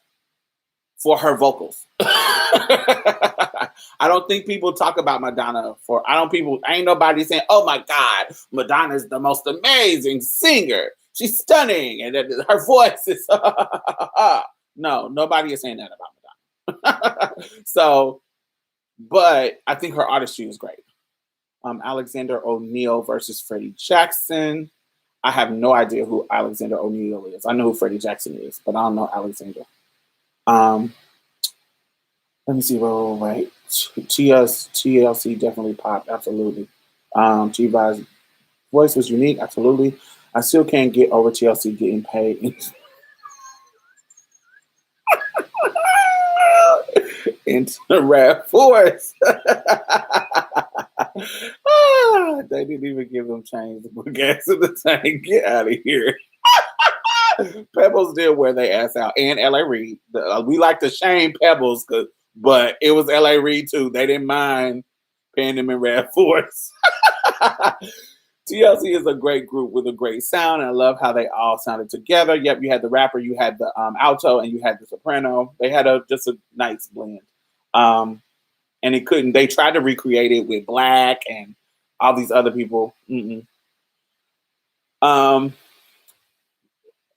for her vocals. I don't think people talk about Madonna ain't nobody saying, oh my God, Madonna is the most amazing singer. She's stunning. And her voice is, no, nobody is saying that about Madonna. So, but I think her artistry is great. Alexander O'Neal versus Freddie Jackson. I have no idea who Alexander O'Neal is. I know who Freddie Jackson is, but I don't know Alexander. Let me see. Right. TLC definitely popped. Absolutely. T-Boz's voice was unique. Absolutely. I still can't get over TLC getting paid into the rap force. They didn't even give them change to put gas in the tank. Get out of here. Pebbles did wear their ass out, and L.A. Reid. We like to shame Pebbles, but it was L.A. Reid too. They didn't mind paying them in Red Force. TLC is a great group with a great sound, and I love how they all sounded together. Yep, you had the rapper, you had the alto, and you had the soprano. They had just a nice blend. And it couldn't. They tried to recreate it with Black and all these other people. Mm-mm.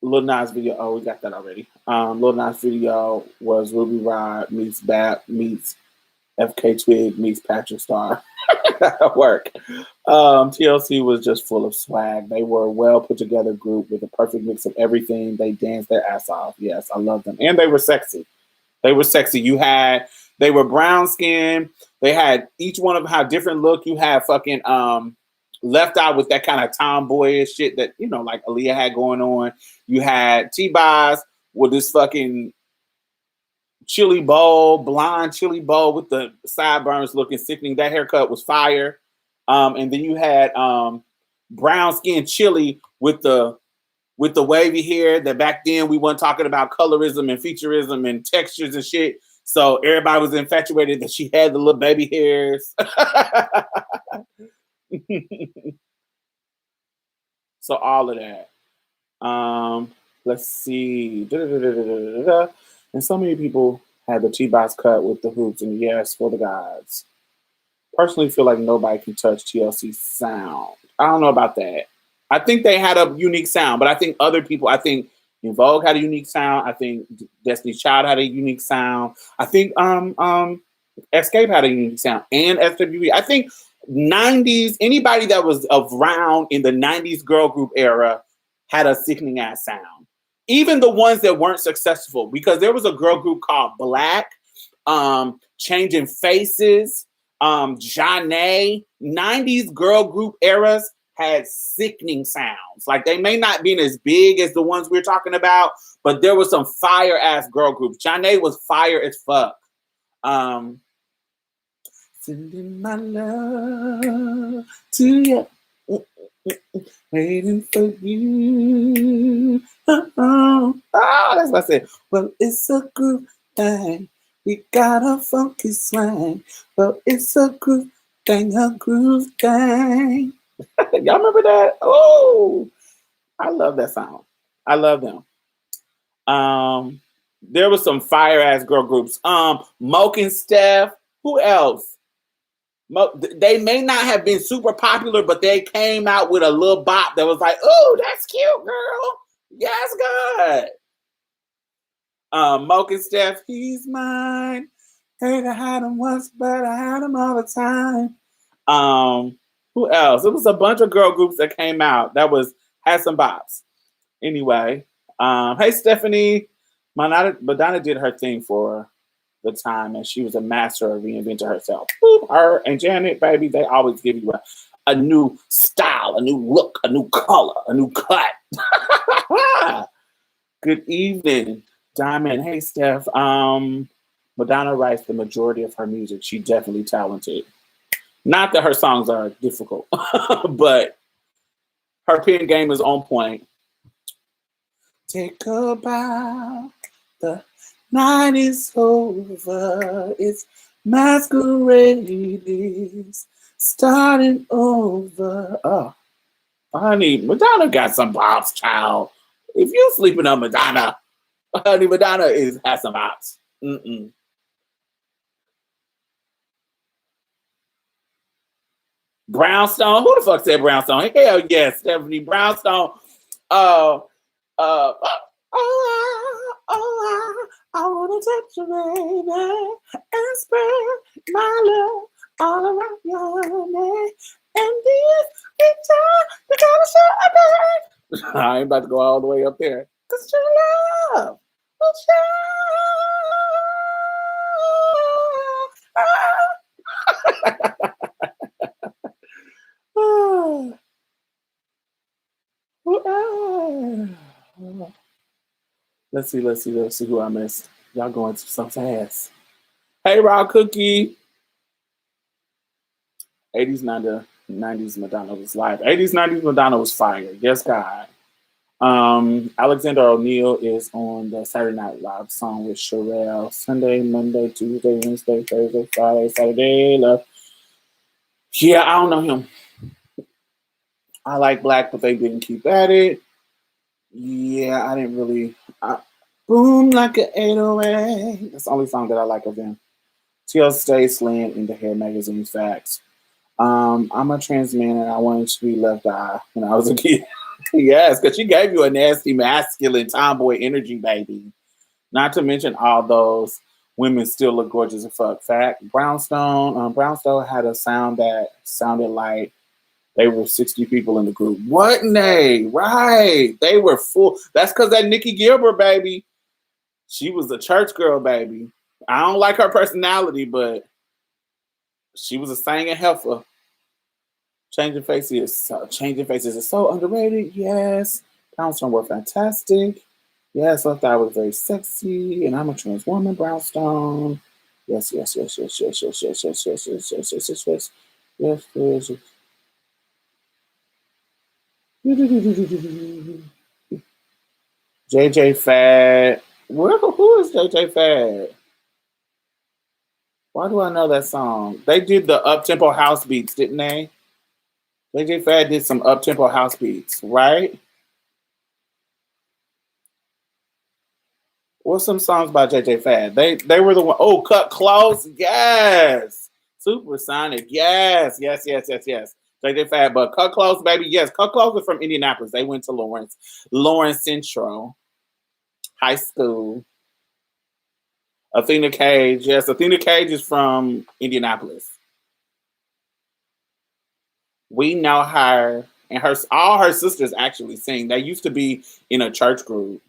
Lil Nas video. Oh, we got that already. Lil Nas video was Ruby Rod meets Bap meets FK Twig meets Patrick Star. Work. TLC was just full of swag. They were a well put together group with a perfect mix of everything. They danced their ass off. Yes, I love them. And they were sexy. They were sexy. They were brown skin. They had each one of them had different look. You had fucking Left Eye with that kind of tomboyish shit that, like Aaliyah had going on. You had T-Boz with this fucking blonde chili bowl with the sideburns looking sickening. That haircut was fire. And then you had brown skin Chili with the wavy hair that back then we weren't talking about colorism and featureism and textures and shit. So everybody was infatuated that she had the little baby hairs. So all of that. Let's see. And so many people had the T-Box cut with the hoops, and yes, for the gods. Personally, feel like nobody can touch TLC's sound. I don't know about that. I think they had a unique sound, but I think other people, In Vogue had a unique sound. I think Destiny's Child had a unique sound. I think Escape had a unique sound, and SWV. I think 90s, anybody that was around in the 90s girl group era had a sickening ass sound. Even the ones that weren't successful, because there was a girl group called Black, Changing Faces, Janae. 90s girl group eras had sickening sounds. Like, they may not be as big as the ones we're talking about, but there was some fire ass girl groups. Janae was fire as fuck. Sending my love to you, waiting for you. Oh, that's what I said. Well, it's a group thing. We got a funky swing. Well, it's a group thing, a groove thing. Y'all remember that? Oh, I love that sound. I love them. There was some fire ass girl groups. Moke and Steph. Who else? They may not have been super popular, but they came out with a little bop that was like, "Oh, that's cute, girl. Yes, good." Moke and Steph. He's mine. Heard I had him once, but I had him all the time. Who else? It was a bunch of girl groups that came out that had some bops. Anyway, hey Stephanie, Madonna did her thing for the time, and she was a master of reinventing herself. Her and Janet, baby, they always give you a new style, a new look, a new color, a new cut. Good evening, Diamond. Hey Steph. Madonna writes the majority of her music. She's definitely talented. Not that her songs are difficult, but her pen game is on point. Take a bow. The night is over. It's masquerade is starting over. Oh, honey, Madonna got some bops, child. If you sleeping on Madonna, honey, Madonna has some bops. Mm-mm. Brownstone. Who the fuck said Brownstone? Hell yes, Stephanie Brownstone. I wanna touch you, baby, and spread my love all around your neck. And this time, you gotta show up. I ain't about to go all the way up there. Cause your love will Let's see who I missed. Y'all going so fast. Hey, Raw Cookie. 80s, 90s Madonna was live. 80s, 90s Madonna was fire. Yes, God. Alexander O'Neal is on the Saturday Night Live song with Sherelle. Sunday, Monday, Tuesday, Wednesday, Thursday, Friday, Saturday. Love. Yeah, I don't know him. I like Black, but they didn't keep at it. Yeah, I didn't really. Boom like an 808. That's the only song that I like of them. TL Stay Slim in the Hair Magazine's Facts. I'm a trans man and I wanted to be left eye when I was a kid. Yes, because she gave you a nasty, masculine, tomboy energy, baby. Not to mention all those women still look gorgeous as fuck. Fact, Brownstone had a sound that sounded like they were 60 people in the group. What nay? Right. They were full. That's because that Nikki Gilbert, baby. She was a church girl, baby. I don't like her personality, but she was a singing heifer. Changing faces is so underrated. Yes. Brownstone were fantastic. Yes, I thought I was very sexy, and I'm a trans woman, Brownstone. Yes, yes, yes, yes, yes, yes, yes, yes, yes, yes, yes, yes, yes, yes, yes, yes, yes. JJ Fad. Who is JJ Fad? Why do I know that song? They did the up tempo house beats, didn't they? JJ Fad did some up tempo house beats, right? What's some songs by JJ Fad? They were the one. Oh, Cut Close, yes. Supersonic, yes, yes, yes, yes, yes. JJ Fad, but Cut Close, baby, yes. Cut Close are from Indianapolis. They went to Lawrence Central High School. Athena Cage, yes. Athena Cage is from Indianapolis. We know her, and all her sisters actually sing. They used to be in a church group.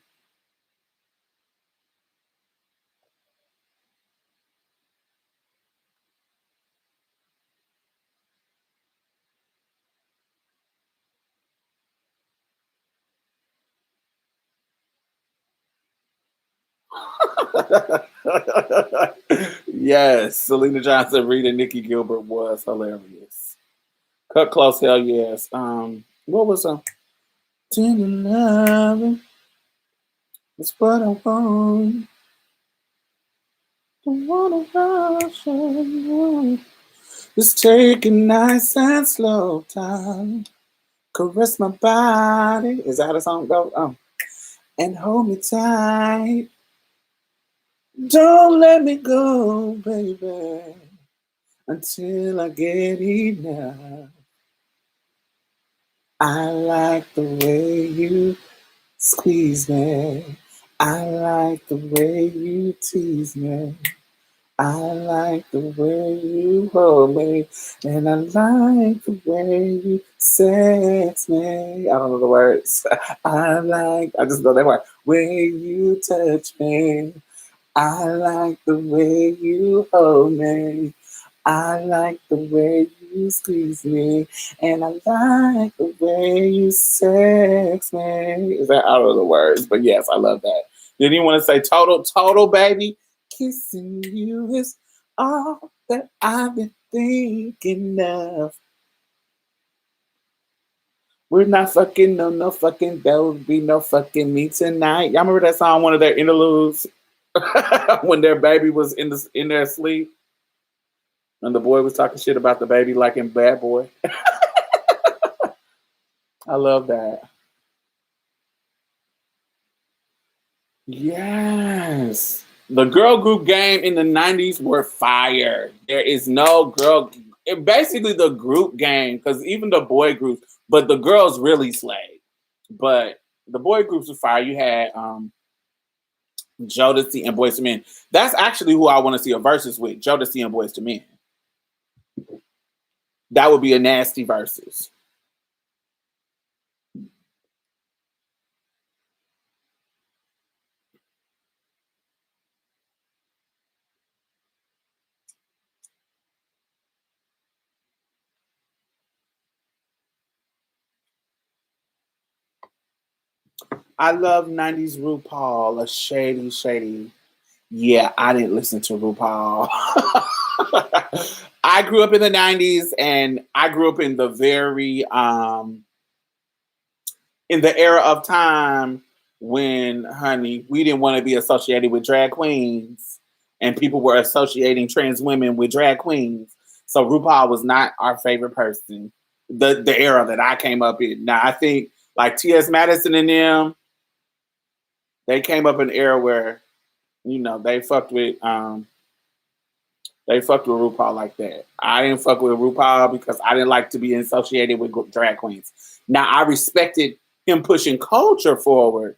Yes, Selena Johnson, Rita, Nikki Gilbert was hilarious. Cut Close, hell yes. What was Tender loving is what I want. Don't wanna rush on. Just take a nice and slow time. Caress my body. Is that how the song goes? And hold me tight. Don't let me go, baby, until I get enough. I like the way you squeeze me. I like the way you tease me. I like the way you hold me. And I like the way you sex me. I don't know the words. I just know that word. Way you touch me. I like the way you hold me. I like the way you squeeze me, and I like the way you sex me. Is that out of the words? But yes, I love that. Did you want to say total, baby? Kissing you is all that I've been thinking of. We're not fucking, no fucking. There will be no fucking me tonight. Y'all remember that song? One of their interludes when their baby was in their sleep. And the boy was talking shit about the baby like in Bad Boy. I love that. Yes. The girl group game in the 90s were fire. There is no girl. Basically, the group game, because even the boy groups, but the girls really slayed. But the boy groups were fire. You had Jodeci and Boys to Men. That's actually who I want to see a versus with, Jodeci and Boys to Men. That would be a nasty versus. I love 90s RuPaul, a shady. Yeah, I didn't listen to RuPaul. I grew up in the 90s and I grew up in the very in the era of time when, honey, we didn't want to be associated with drag queens and people were associating trans women with drag queens. So RuPaul was not our favorite person. the era that I came up in. Now I think like T.S. Madison and them, they came up in an era where they fucked with RuPaul like that. I didn't fuck with RuPaul because I didn't like to be associated with drag queens. Now I respected him pushing culture forward,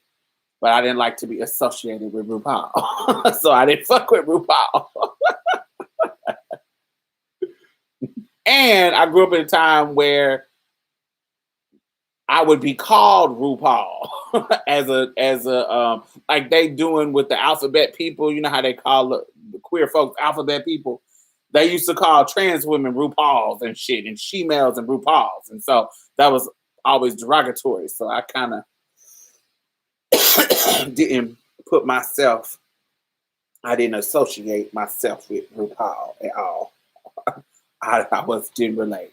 but I didn't like to be associated with RuPaul. So I didn't fuck with RuPaul. And I grew up in a time where I would be called RuPaul as a like they doing with the alphabet people. You know how they call the queer folks alphabet people. They used to call trans women RuPauls and shit, and she-males and RuPauls, and so that was always derogatory. So I kind of didn't put myself. I didn't associate myself with RuPaul at all. I didn't relate.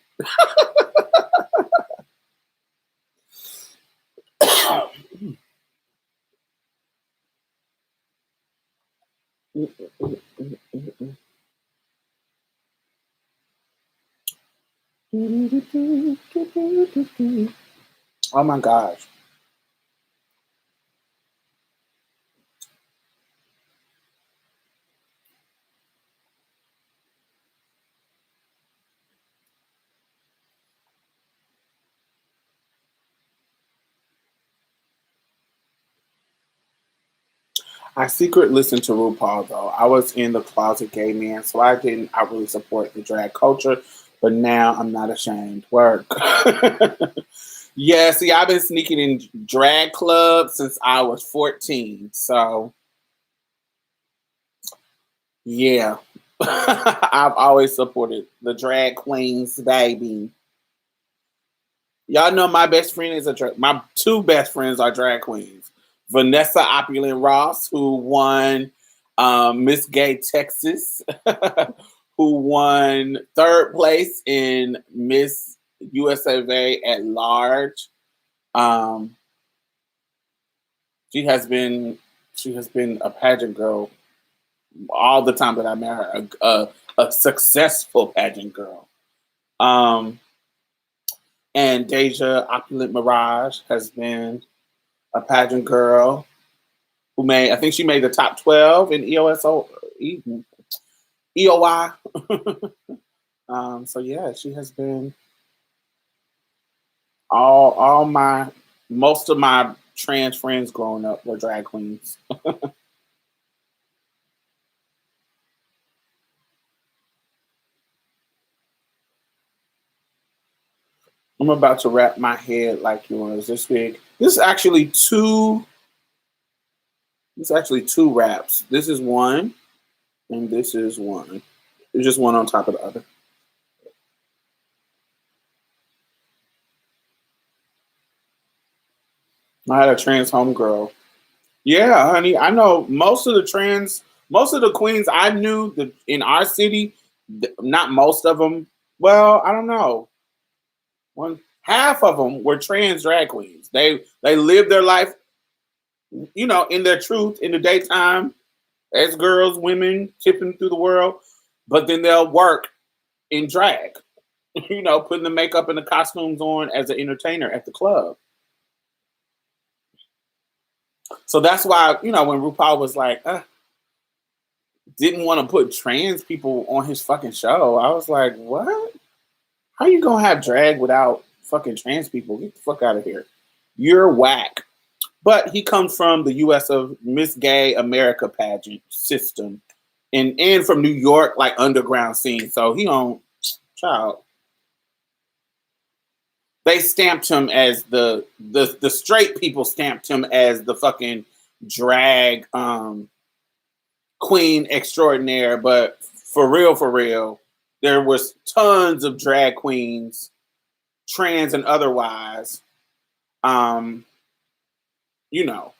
Oh my gosh. I secret listened to RuPaul though. I was in the closet gay man, so I didn't I really support the drag culture, but now I'm not ashamed. Work. Yeah, see, I've been sneaking in drag clubs since I was 14. So yeah. I've always supported the drag queens, baby. Y'all know my best friend is my two best friends are drag queens. Vanessa Opulent Ross, who won Miss Gay Texas, who won third place in Miss USA at large. Um, she has been a pageant girl all the time that I met her, a successful pageant girl. And Deja Opulent Mirage has been a pageant girl who I think she made the top 12 in EOI. So yeah, she has been all my most of my trans friends growing up were drag queens. I'm about to wrap my head like yours this week. This is actually two wraps. This is one, and this is one. It's just one on top of the other. I had a trans homegirl. Yeah, honey. I know most of the queens I knew in our city, not most of them. Well, I don't know. One half of them were trans drag queens. They lived their life, in their truth in the daytime as girls, women tipping through the world, but then they'll work in drag. Putting the makeup and the costumes on as an entertainer at the club. So that's why, when RuPaul was like, didn't want to put trans people on his fucking show, I was like, what? How you gonna have drag without fucking trans people? Get the fuck out of here. You're whack. But he comes from the US of Miss Gay America pageant system and from New York, like underground scene. So he on child. They stamped him as the straight people stamped him as the fucking drag queen extraordinaire, but for real, there was tons of drag queens, trans and otherwise. Um, you know,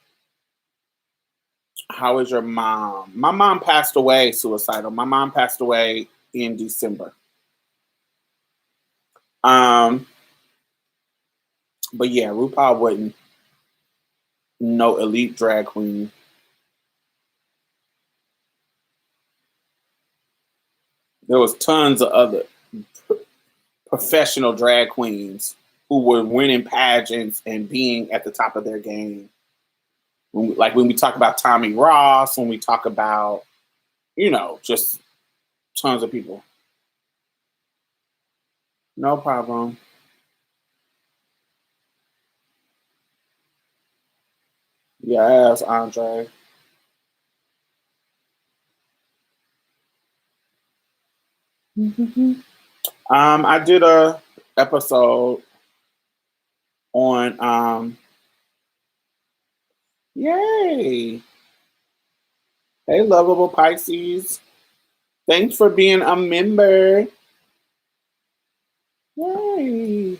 how is your mom? My mom passed away suicidal. My mom passed away in December. Um, but yeah, RuPaul wasn't no elite drag queen. There was tons of other professional drag queens who were winning pageants and being at the top of their game. When we talk about Tommy Ross, when we talk about, just tons of people. No problem. Yes, Andre. I did a episode on yay. Hey, lovable Pisces. Thanks for being a member. Yay.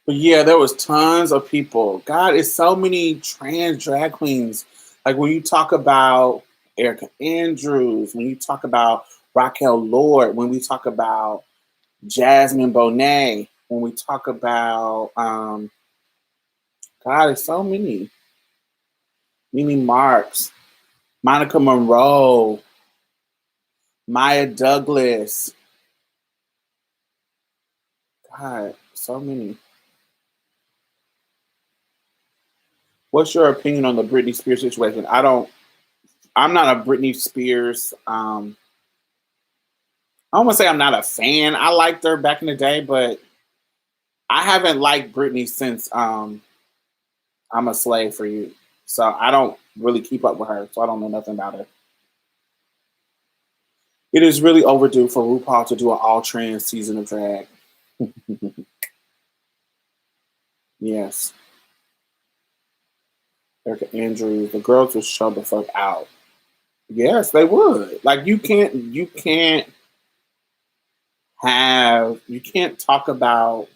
But yeah, there was tons of people. God, it's so many trans drag queens. Like when you talk about Erica Andrews, when you talk about Raquel Lord, when we talk about Jasmine Bonet, when we talk about God, it's so many. Mimi Marks, Monica Monroe, Maya Douglas. God, so many. What's your opinion on the Britney Spears situation? I'm not a Britney Spears. I don't want to say I'm not a fan. I liked her back in the day, but I haven't liked Britney since I'm a Slave for You. So I don't really keep up with her. So I don't know nothing about her. It is really overdue for RuPaul to do an all trans season of drag. Yes. Erica Andrews, the girls will show the fuck out. Yes, they would. Like you can't talk about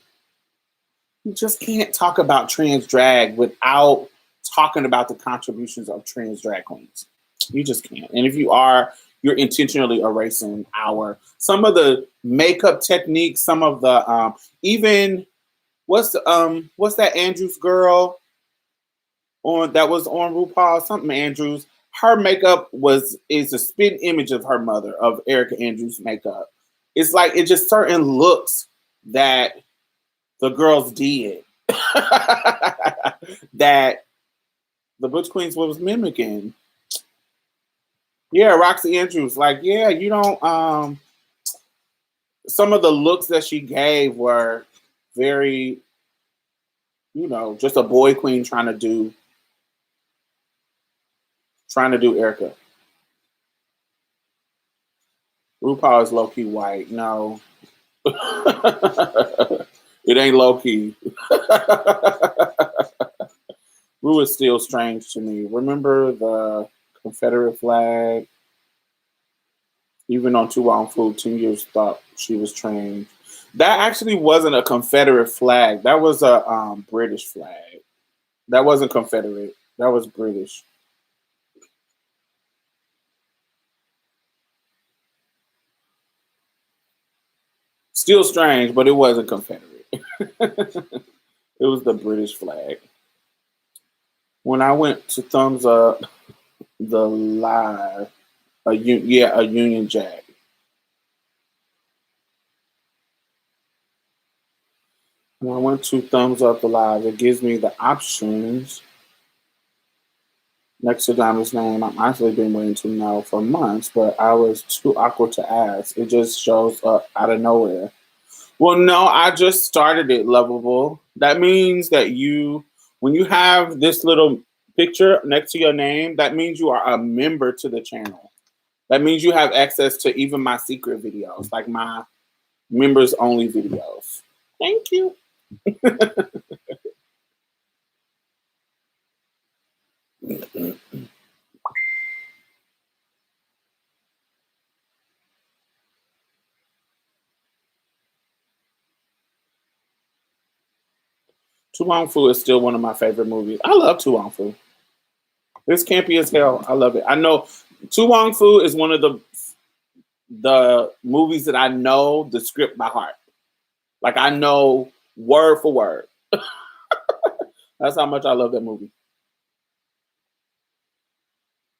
you just can't talk about trans drag without talking about the contributions of trans drag queens. You just can't. And if you are, you're intentionally erasing some of the makeup techniques, some of the even what's that Andrews girl on that was on RuPaul, something Andrews. Her makeup is a spin image of her mother, of Erica Andrews' makeup. It's like it's just certain looks that the girls did that the Butch Queens was mimicking. Yeah, Roxy Andrews. Like, yeah, you don't some of the looks that she gave were very, just a boy queen trying to do Erica. RuPaul is low key white. No. It ain't low key. Ru is still strange to me. Remember the Confederate flag? Even on Tu Wong Fu, 10 years thought she was trained. That actually wasn't a Confederate flag. That was a British flag. That wasn't Confederate. That was British. Still strange, but it wasn't Confederate. It was the British flag. When I went to Thumbs Up the live, a Union Jack. When I went to Thumbs Up the live, it gives me the options next to Diamond's name. I've actually been waiting to know for months, but I was too awkward to ask. It just shows up out of nowhere. Well, no, I just started it, Lovable. That means that when you have this little picture next to your name, that means you are a member to the channel. That means you have access to even my secret videos, like my members only videos. Thank you. Tu Wong Fu is still one of my favorite movies. I love Tu Wong Fu. It's campy as hell. I love it. I know Tu Wong Fu is one of the movies that I know the script by heart. Like I know word for word. That's how much I love that movie.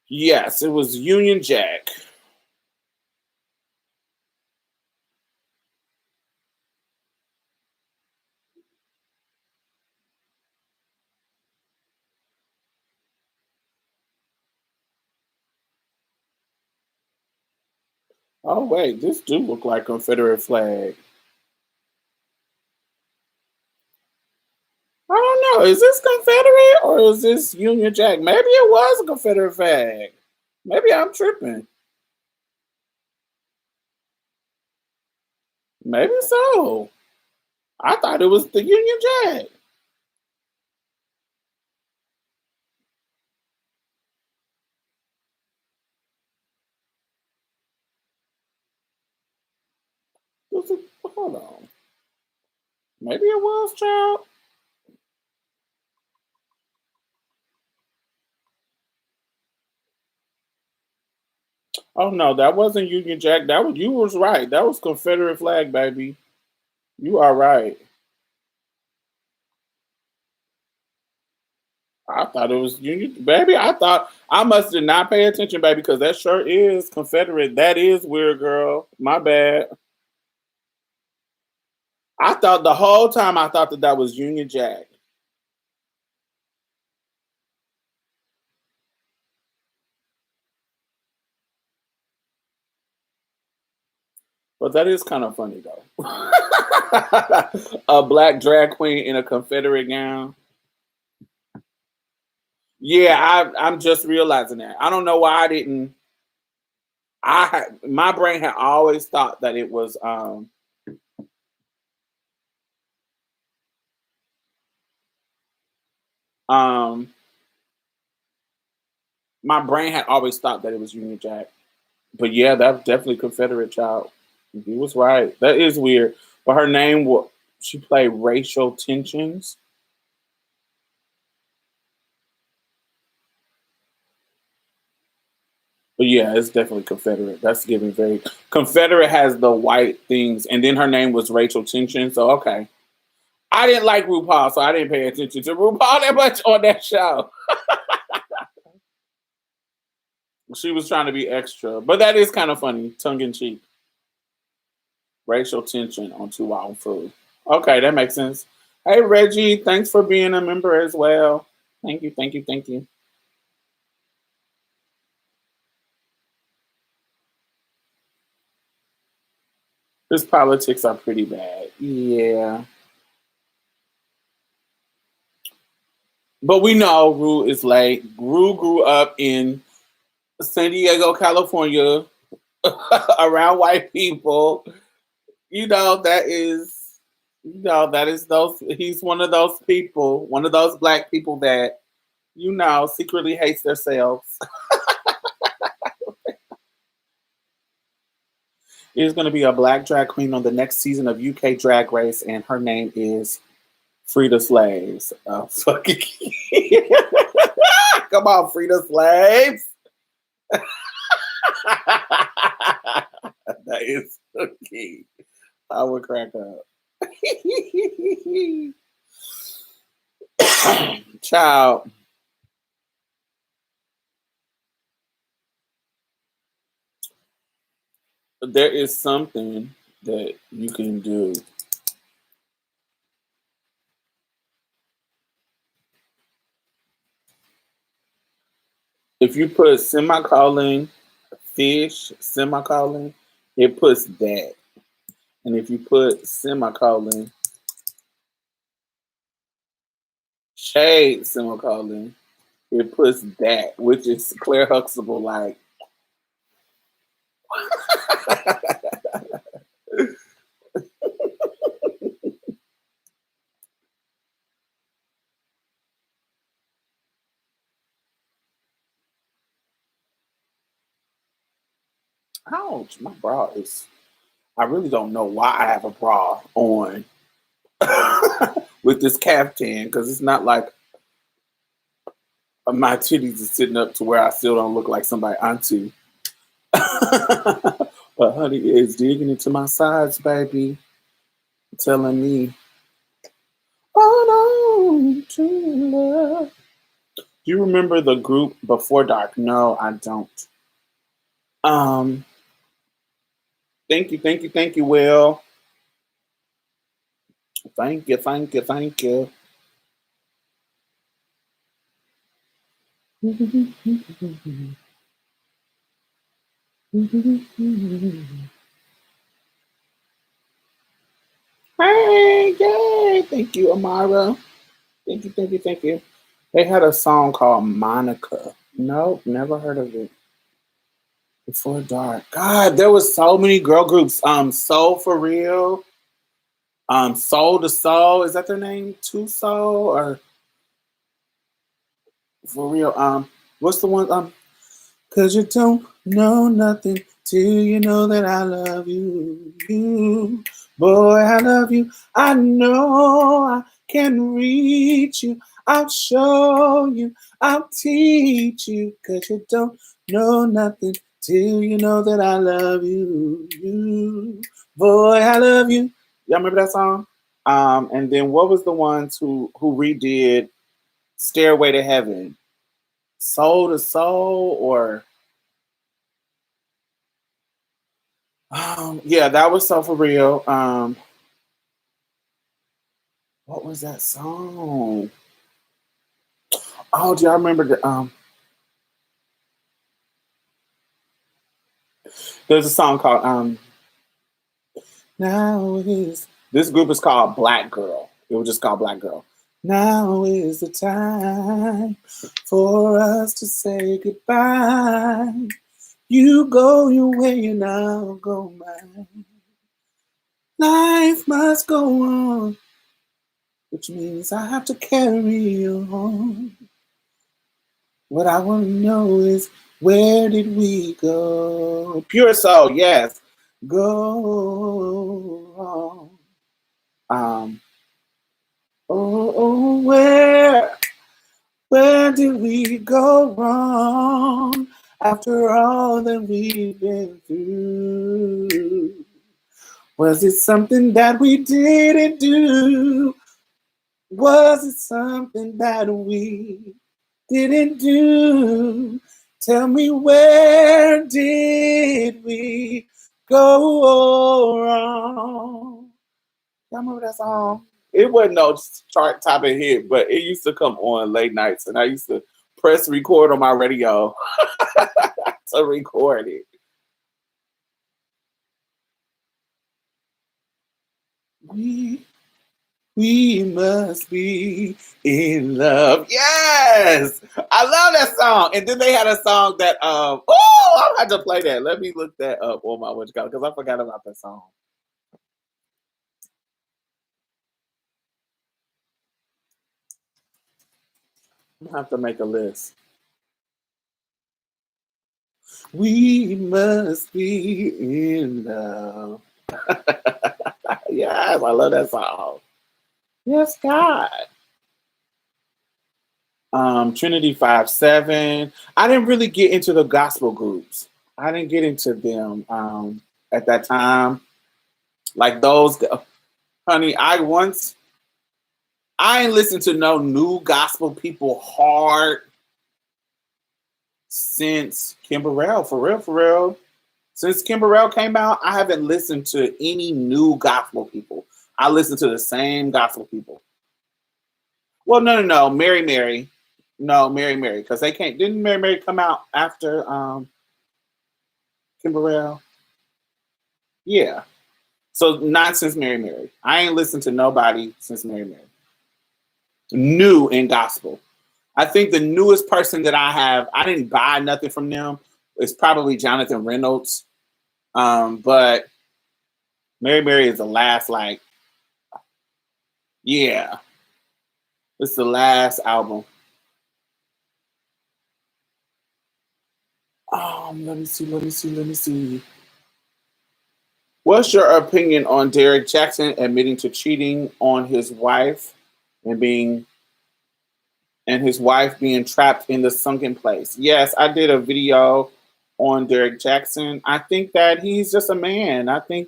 Yes, it was Union Jack. Oh wait, this do look like Confederate flag. I don't know. Is this Confederate or is this Union Jack? Maybe it was a Confederate flag. Maybe I'm tripping. Maybe so. I thought it was the Union Jack. Hold on. Maybe it was, child. Oh no, that wasn't Union Jack. That was you was right. That was Confederate flag, baby. You are right. I thought it was Union, baby. I thought I must did not pay attention, baby, because that shirt is Confederate. That is weird, girl. My bad. I thought the whole time I thought that that was Union Jack, but that is kind of funny though. A black drag queen in a Confederate gown. Yeah, I'm just realizing that. I don't know why I didn't. My brain had always thought that it was um my brain had always thought that it was Union Jack. But yeah, that's definitely Confederate child. He was right. That is weird. But her name was she played racial tensions. But yeah, it's definitely Confederate. That's giving very Confederate has the white things, and then her name was Rachel Tension. So okay. I didn't like RuPaul, so I didn't pay attention to RuPaul that much on that show. She was trying to be extra, but that is kind of funny, tongue in cheek. Racial tension on Two Wild Food. Okay, that makes sense. Hey Reggie, thanks for being a member as well. Thank you, thank you, thank you. His politics are pretty bad. Yeah. But we know Rue is late. Rue grew up in San Diego, California, around white people. You know, that is those, he's one of those people, one of those black people that, secretly hates themselves. There's going to be a black drag queen on the next season of UK Drag Race, and her name is Frida Slaves. Oh, fucking come on, Frida Slaves. That is so key. I would crack up. Child, there is something that you can do. If you put semicolon fish semicolon, it puts that. And if you put semicolon shade semicolon, it puts that, which is Claire Huxtable like. Ouch, my bra is. I really don't know why I have a bra on with this caftan because it's not like my titties is sitting up to where I still don't look like somebody auntie. But honey is digging into my sides, baby. telling me, "Oh no, true love." Do you remember the group Before Dark? No, I don't. Um, thank you, Will. Thank you. Hey, yay! Thank you, Amara. Thank you. They had a song called Monica. Nope, never heard of it. Before Dark. God, there was so many girl groups. Soul for Real. Soul to Soul. Is that their name? Two Soul or For Real? What's the one? Cause you don't know nothing till you know that I love you. You, boy, I love you. I know I can reach you. I'll show you. I'll teach you. Cause you don't know nothing till you know that I love you. You, boy, I love you. Y'all remember that song? And then what was the ones who redid Stairway to Heaven? Soul to Soul or yeah, that was So For Real. What was that song? Oh, do y'all remember there's a song called Now is this group is called Black Girl. It was just called Black Girl. Now is the time for us to say goodbye. You go your way and I'll go mine. Life must go on, which means I have to carry on. What I want to know is where did we go? Pure Soul, yes. Go on. Um, oh, where did we go wrong after all that we've been through? Was it something that we didn't do? Was it something that we didn't do? Tell me, where did we go wrong? Y'all remember that song? It wasn't no chart topping hit, but it used to come on late nights, and I used to press record on my radio to record it. We We must be in love. Yes, I love that song. And then they had a song that oh, I had to play that. Let me look that up on my watch because I forgot about that song. I have to make a list. We must be in love. Yes, I love that song. Yes, God. Trinity 5-7. I didn't really get into the gospel groups. I didn't get into them at that time. Like those, honey, I ain't listened to no new gospel people hard since Kim Burrell, for real. Since Kim Burrell came out, I haven't listened to any new gospel people. I listen to the same gospel people. Well, no, Mary. No, Mary, because they can't. Didn't Mary come out after Kim Burrell? Yeah. So not since Mary. I ain't listened to nobody since Mary. New in gospel. I think the newest person that I didn't buy nothing from them, is probably Jonathan Reynolds. But Mary is the last, like, yeah, it's the last album. Let me see. What's your opinion on Derek Jackson admitting to cheating on his wife and his wife being trapped in the sunken place? Yes, I did a video on Derek Jackson. I think that he's just a man. I think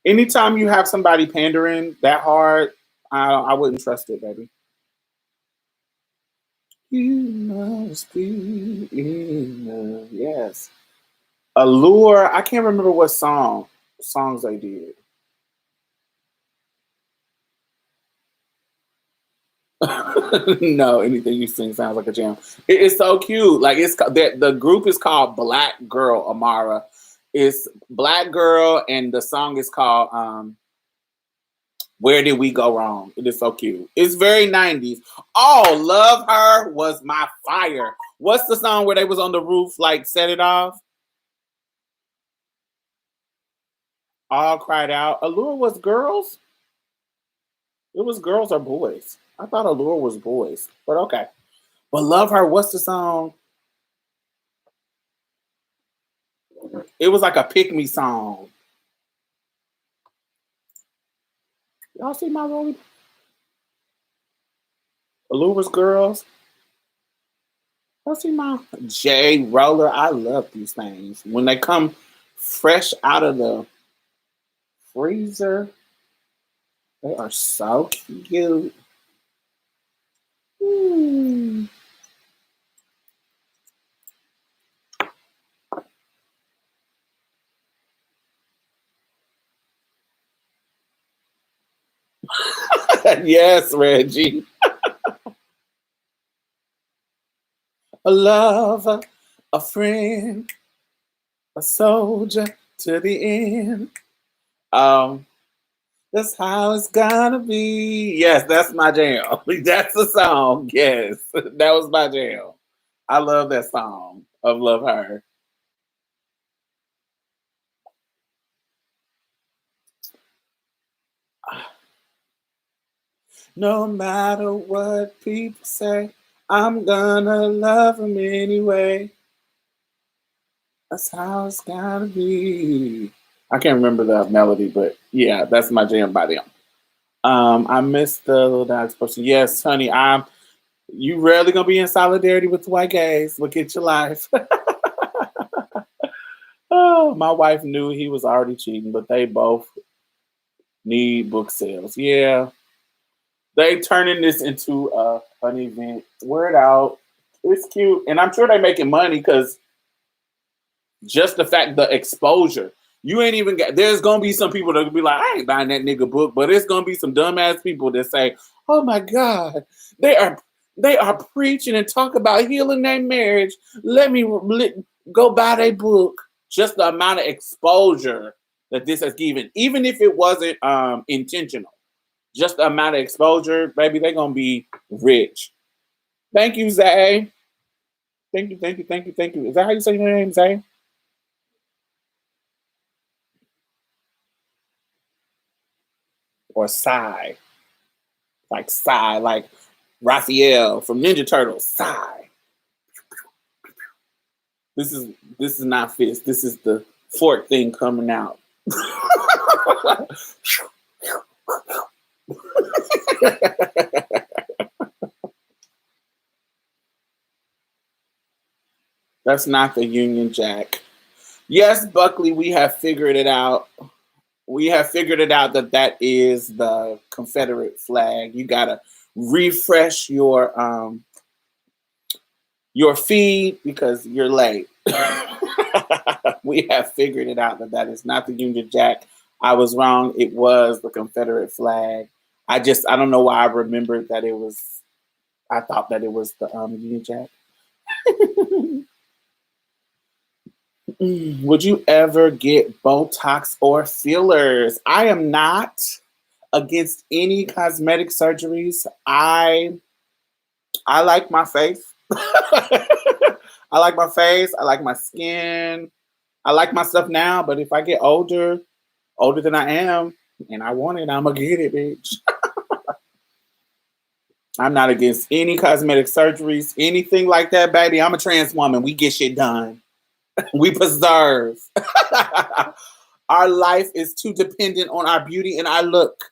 Anytime you have somebody pandering that hard, I wouldn't trust it, baby. You must be in love. Yes. Allure. I can't remember what songs they did. No, anything you sing sounds like a jam. It is so cute. Like the group is called Black Girl Amara. It's Black Girl, and the song is called Where Did We Go Wrong? It is so cute. It's very 90s. Oh, Love Her was my fire. What's the song where they was on the roof, like set it off? All cried out. Allure was girls? It was girls or boys. I thought Allure was boys, but okay. But Love Her, what's the song? It was like a pick me song. Y'all see my rolling? Allure was girls. Y'all see my J Roller? I love these things. When they come fresh out of the freezer, they are so cute. Mm. Yes, Reggie. A lover, a friend, a soldier to the end. Um, that's how it's gonna be. Yes, that's my jam. That's the song. Yes, that was my jam. I love that song of Love Her. No matter what people say, I'm gonna love them anyway. That's how it's gotta be. I can't remember the melody, but yeah, that's my jam by them. I missed the Lil Nas person. Yes, honey, you rarely gonna be in solidarity with the white gays. Look at your life. Oh, my wife knew he was already cheating, but they both need book sales. Yeah, they turning this into an event. Word out. It's cute, and I'm sure they're making money because just the fact, the exposure. You ain't even got. There's gonna be some people that will be like, I ain't buying that nigga book, but it's gonna be some dumbass people that say, oh my god, they are they are preaching and talk about healing their marriage. Go buy their book. Just the amount of exposure that this has given, even if it wasn't intentional, just the amount of exposure, baby, they're gonna be rich. Thank you, Zay. Thank you, thank you, thank you, thank you. Is that how you say your name, Zay? Or Psy? Like Psy, like Raphael from Ninja Turtles. Psy. This is this is not fist. This is the fork thing coming out. That's not the Union Jack. Yes, Buckley, we have figured it out. We have figured it out that that is the Confederate flag. You gotta refresh your feed because you're late. We have figured it out that that is not the Union Jack. I was wrong. It was the Confederate flag. I don't know why I remembered that it was. I thought that it was the Union Jack. Would you ever get Botox or fillers? I am not against any cosmetic surgeries. I like my face. I like my face. I like my skin. I like my stuff now, but if I get older than I am, and I want it, I'm gonna get it, bitch. I'm not against any cosmetic surgeries, anything like that, baby. I'm a trans woman. We get shit done. We preserve. Our life is too dependent on our beauty and our look.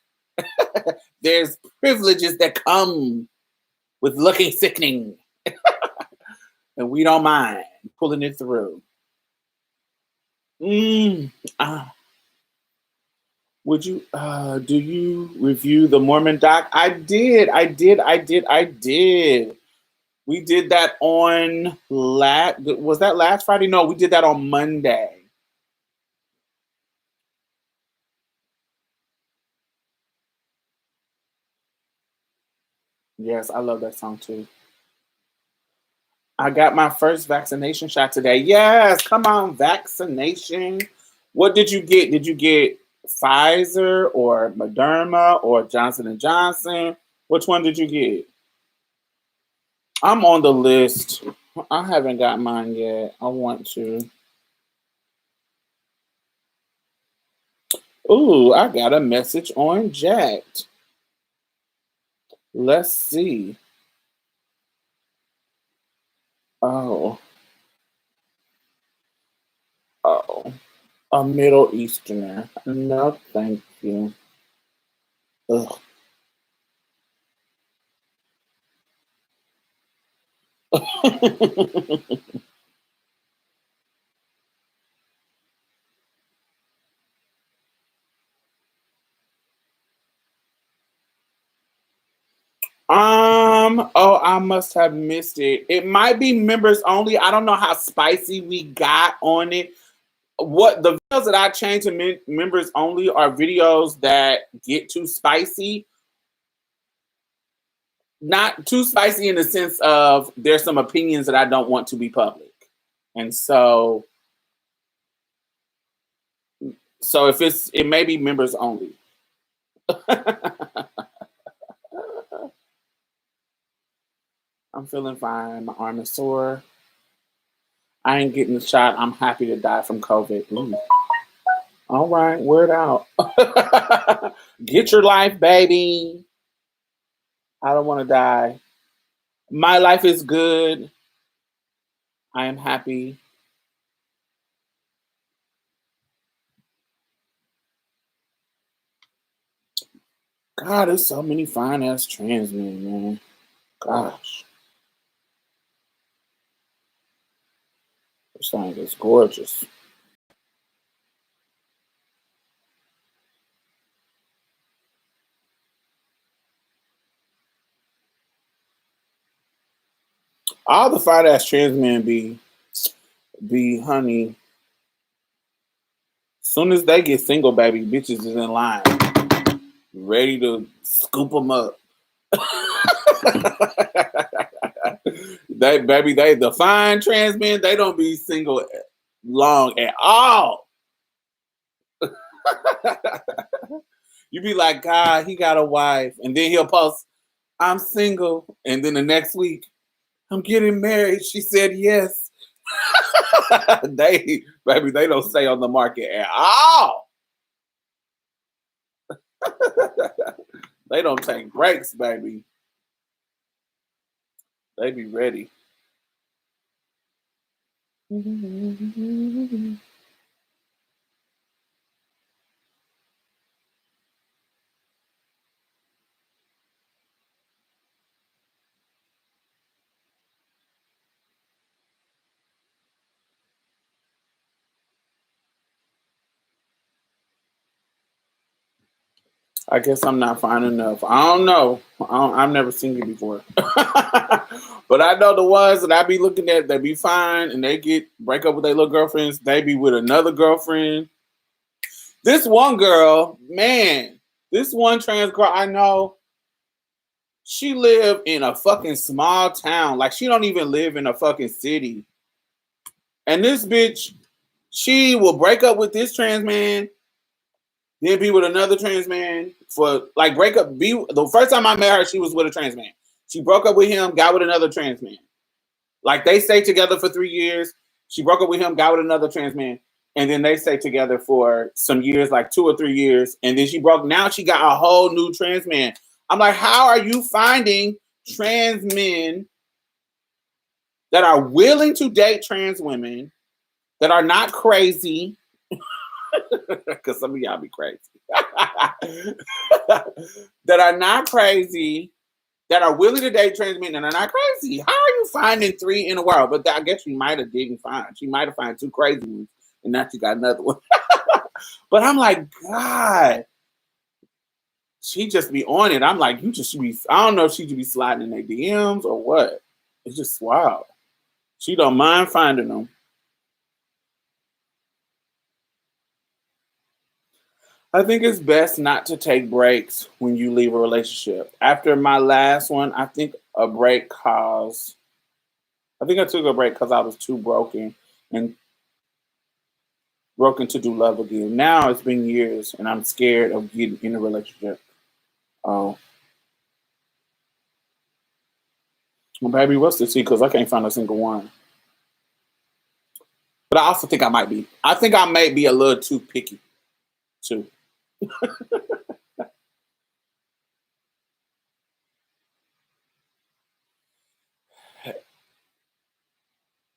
There's privileges that come with looking sickening, and we don't mind pulling it through. Mm, ah. Would you do you review the Mormon doc? I did. We did that on was that last Friday? No, we did that on Monday. Yes, I love that song too. I got my first vaccination shot today. Yes, come on, vaccination. What did you get? Did you get Pfizer or Moderna or Johnson and Johnson? Which one did you get? I'm on the list. I haven't got mine yet. I want to. Ooh, I got a message on Jacked. Let's see. Oh, oh, a Middle Easterner. No, thank you. Ugh. Oh, I must have missed it. It might be members only. I don't know how spicy we got on it. What the videos that I change to members only are videos that get too spicy. Not too spicy in the sense of there's some opinions that I don't want to be public. And so if it may be members only. I'm feeling fine. My arm is sore. I ain't getting the shot. I'm happy to die from COVID. Ooh. All right, word out. Get your life, baby. I don't want to die. My life is good. I am happy. God, there's so many fine ass trans men, man. Gosh, this thing is gorgeous. All the fine ass trans men be honey. Soon as they get single, baby, bitches is in line, ready to scoop them up. They the fine trans men, they don't be single long at all. You be like, God, he got a wife, and then he'll post, I'm single, and then the next week, I'm getting married. She said yes. They don't stay on the market at all. They don't take breaks, baby. They be ready. I guess I'm not fine enough. I don't know. I've never seen you before. But I know the ones that I be looking at, they be fine and they break up with their little girlfriends. They be with another girlfriend. This one girl, man, this one trans girl I know, she live in a fucking small town. Like she don't even live in a fucking city. And this bitch, she will break up with this trans man, then be with another trans man for like break up. The first time I met her, she was with a trans man. She broke up with him, got with another trans man. Like they stayed together for 3 years. She broke up with him, got with another trans man, and then they stayed together for some years, like 2 or 3 years. And then now she got a whole new trans man. I'm like, how are you finding trans men that are willing to date trans women that are not crazy? Because some of y'all be crazy. That are not crazy, that are willing to date trans men and are not crazy. How are you finding 3 in the world? But I guess she might have didn't find. She might have found 2 crazy ones, and now she got another one. But I'm like, God, she just be on it. I'm like, you just should be. I don't know if she should be sliding in their DMs or what. It's just wild. She don't mind finding them. I think it's best not to take breaks when you leave a relationship. After my last one, I think a break caused. I think I took a break because I was too and broken to do love again. Now it's been years, and I'm scared of getting in a relationship. Oh, well, baby, what's the secret? Because I can't find a single one. But I also think I might be. I think I may be a little too picky, too.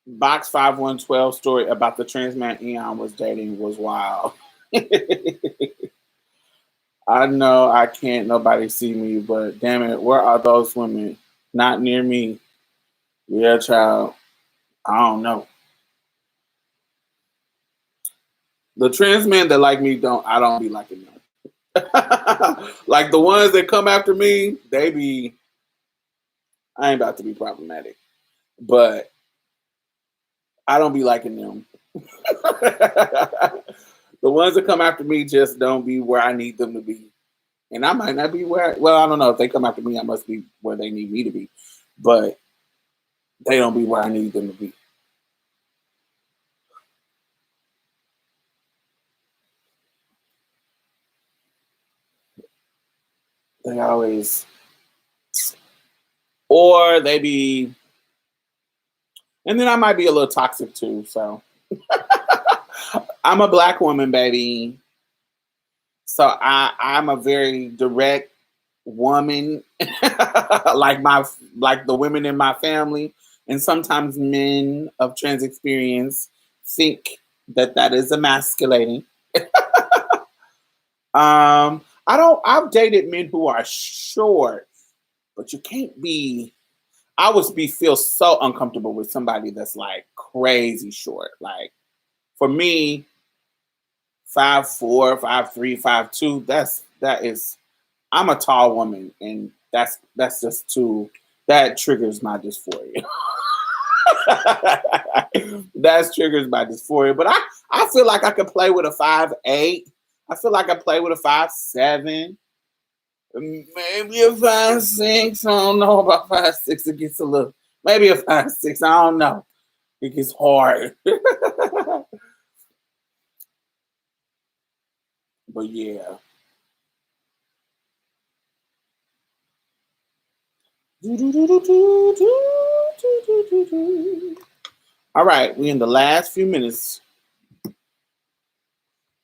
Box 5112 story about the trans man Eon was dating was wild. I know I can't nobody see me, but damn it, where are those women? Not near me. Yeah, child. I don't know. The trans men that like me I don't be liking them. Like the ones that come after me, I ain't about to be problematic. But I don't be liking them. The ones that come after me just don't be where I need them to be. And I might not be well, I don't know. If they come after me, I must be where they need me to be. But they don't be where I need them to be. They always, or they be, and then I might be a little toxic too. So I'm a black woman, baby. So I'm a very direct woman, like the women in my family, and sometimes men of trans experience think that is emasculating. I don't. I've dated men who are short, but you can't be. I would feel so uncomfortable with somebody that's like crazy short. Like for me, 5'4", 5'3", 5'2". That is. I'm a tall woman, and that's just too. That triggers my dysphoria. That triggers my dysphoria. But I feel like I could play with a 5'8". I feel like I play with a 5'7". Maybe a 5'6". I don't know about 5'6". It gets a little. Maybe a 5'6". I don't know. It gets hard. But yeah. All right, we in the last few minutes.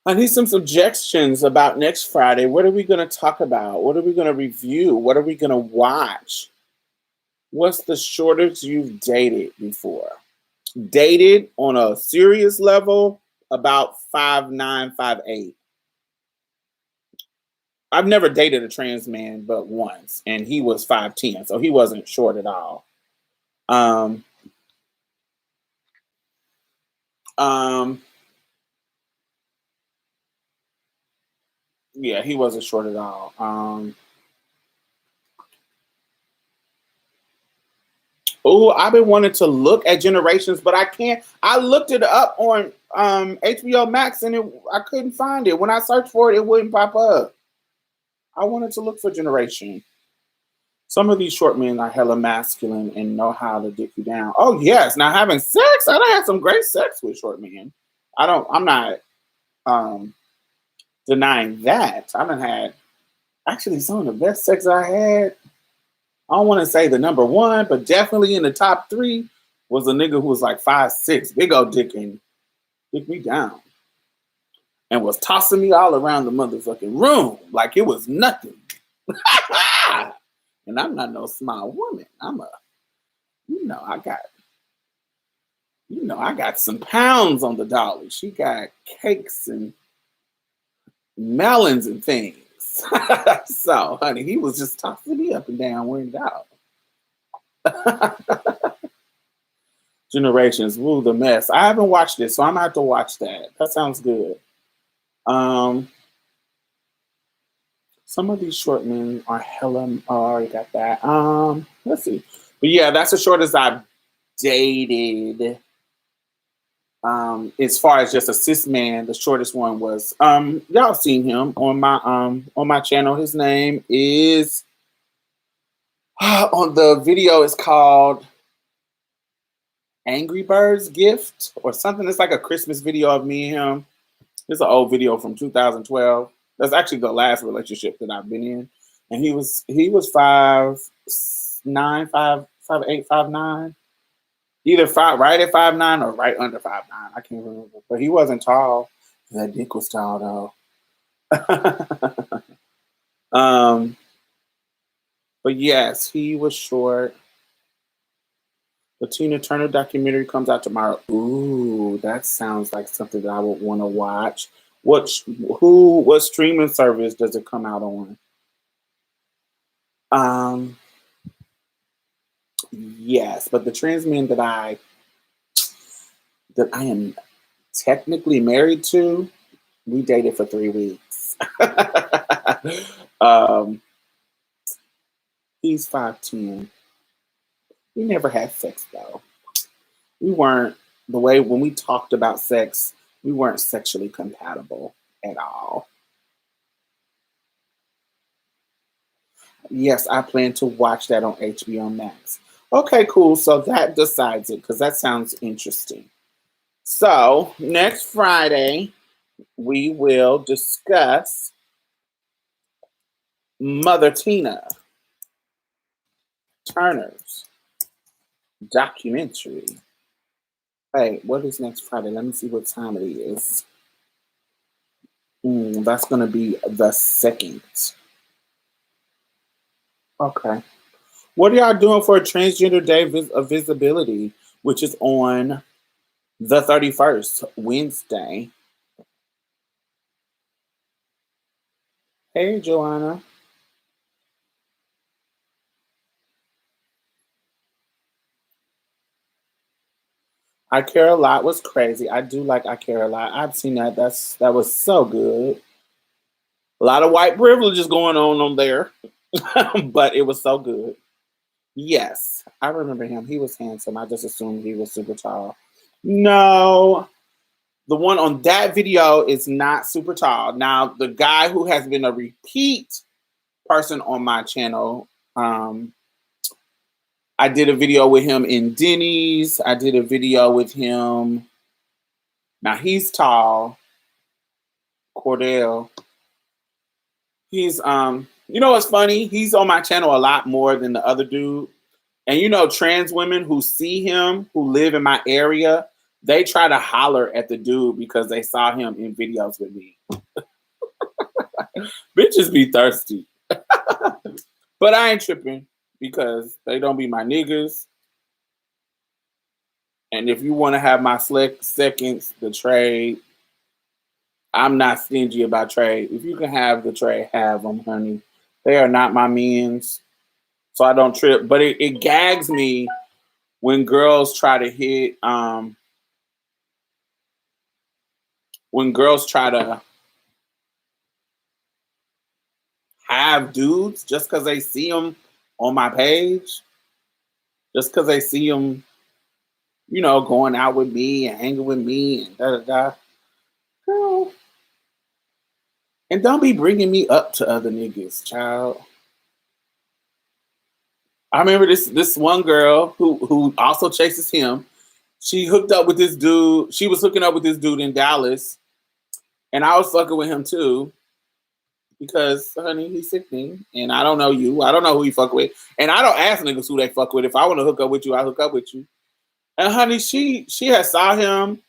I need some suggestions about next Friday. What are we going to talk about? What are we going to review? What are we going to watch? What's the shortest you've dated before? Dated on a serious level, about 5'9", 5'8". I've never dated a trans man but once, and he was 5'10", so he wasn't short at all. Um, um, yeah, he wasn't short at all. Oh, I've been wanting to look at Generations, but I can't. I looked it up on HBO Max, and I couldn't find it. When I searched for it, it wouldn't pop up. I wanted to look for Generation. Some of these short men are hella masculine and know how to dick you down. Oh yes, now having sex, I done had some great sex with short men. I'm not um, denying that. I done had actually some of the best sex I had. I don't want to say the number one, but definitely in the top three was a nigga who was like 5'6", big old dick, and dick me down, and was tossing me all around the motherfucking room like it was nothing. And I'm not no small woman. I got some pounds on the dolly. She got cakes and melons and things. So, honey, he was just tossing me up and down, wearing it out. Generations, woo, the mess. I haven't watched it, so I'm gonna have to watch that. That sounds good. Um, Some of these short men are hella. Oh, I already got that. Let's see. But yeah, that's the shortest I've dated. As far as just a cis man, the shortest one was y'all seen him on my channel. His name is on the video it's called Angry Birds Gift or something. It's like a Christmas video of me and him. It's an old video from 2012. That's actually the last relationship that I've been in. And he was 5'9", 5'8", 5'9". Either right at 5'9" or right under 5'9". I can't remember. But he wasn't tall. That dick was tall though. But yes, he was short. The Tina Turner documentary comes out tomorrow. Ooh, that sounds like something that I would want to watch. What streaming service does it come out on? Yes, but the trans men that I am technically married to, we dated for 3 weeks. He's 5'10". We never had sex though. We weren't the way when we talked about sex, we weren't sexually compatible at all. Yes, I plan to watch that on HBO Max. Okay, cool. So that decides it because that sounds interesting. So next Friday, we will discuss Mother Tina Turner's documentary. Hey, what is next Friday? Let me see what time it is. That's going to be the 2nd. Okay. What are y'all doing for a Transgender Day of Visibility, which is on the 31st, Wednesday? Hey, Joanna. I Care a Lot was crazy. I do like I Care a Lot. I've seen that. That was so good. A lot of white privilege is going on there, but it was so good. Yes, I remember him. He was handsome. I just assumed he was super tall. No, the one on that video is not super tall. Now, the guy who has been a repeat person on my channel, I did a video with him in Denny's. I did a video with him. Now, he's tall. Cordell. He's, you know what's funny? He's on my channel a lot more than the other dude. And you know, trans women who see him, who live in my area, they try to holler at the dude because they saw him in videos with me. Bitches be thirsty. But I ain't tripping because they don't be my niggas. And if you want to have my seconds, the trade, I'm not stingy about trade. If you can have the trade, have them, honey. They are not my means. So I don't trip. But it gags me when girls try to hit, when girls try to have dudes just because they see them on my page, just because they see them, you know, going out with me and hanging with me and da da da. Girl. And don't be bringing me up to other niggas, child. I remember this one girl who also chases him. She hooked up with this dude. She was hooking up with this dude in Dallas, and I was fucking with him too. Because, honey, he's sickening. And I don't know you. I don't know who you fuck with. And I don't ask niggas who they fuck with. If I want to hook up with you, I hook up with you. And honey, she had saw him.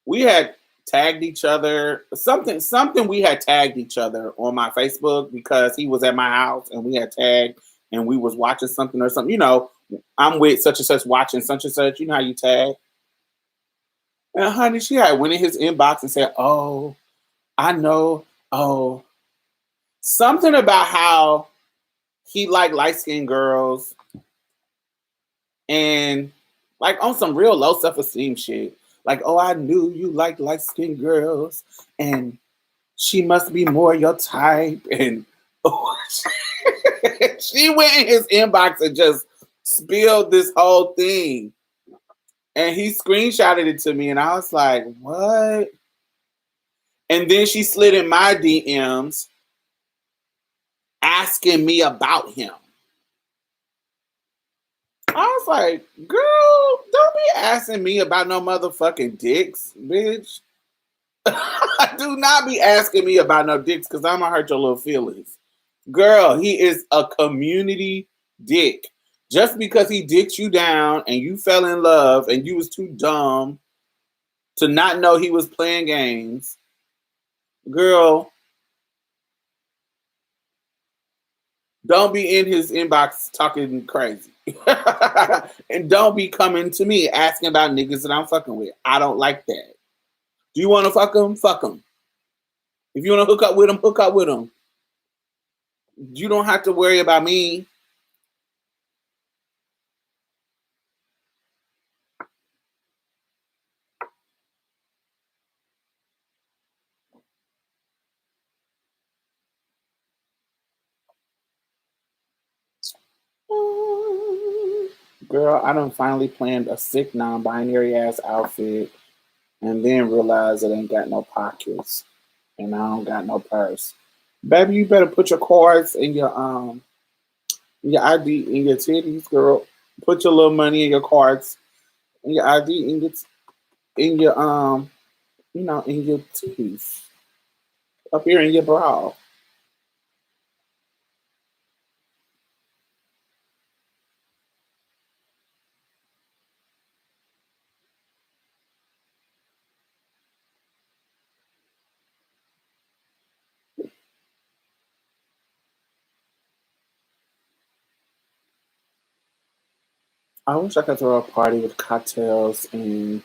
We had tagged each other. Something we had tagged each other on my Facebook because he was at my house and we had tagged and we was watching something or something. You know, I'm with such and such watching such and such. You know how you tag. And honey, she had went in his inbox and said, "Oh, I know. Oh, something about how he liked light-skinned girls and like on some real low self-esteem shit. Like, oh, I knew you liked light-skinned girls. And She must be more your type. And she went in his inbox and just spilled this whole thing. And he screenshotted it to me, and I was like, what? And then she slid in my DMs asking me about him. I was like, girl, don't be asking me about no motherfucking dicks, bitch. Do not be asking me about no dicks because I'm going to hurt your little feelings. Girl, he is a community dick. Just because he dicked you down and you fell in love and you was too dumb to not know he was playing games, girl, don't be in his inbox talking crazy. And don't be coming to me asking about niggas that I'm fucking with. I don't like that. Do you want to fuck him? Fuck him. If you want to hook up with him, hook up with him. You don't have to worry about me. Girl, I done finally planned a sick non-binary ass outfit and then realized it ain't got no pockets and I don't got no purse. Baby, you better put your cards in your ID in your titties, girl. Put your little money in your cards and your ID in your in your titties. Up here in your bra. I wish I could throw a party with cocktails and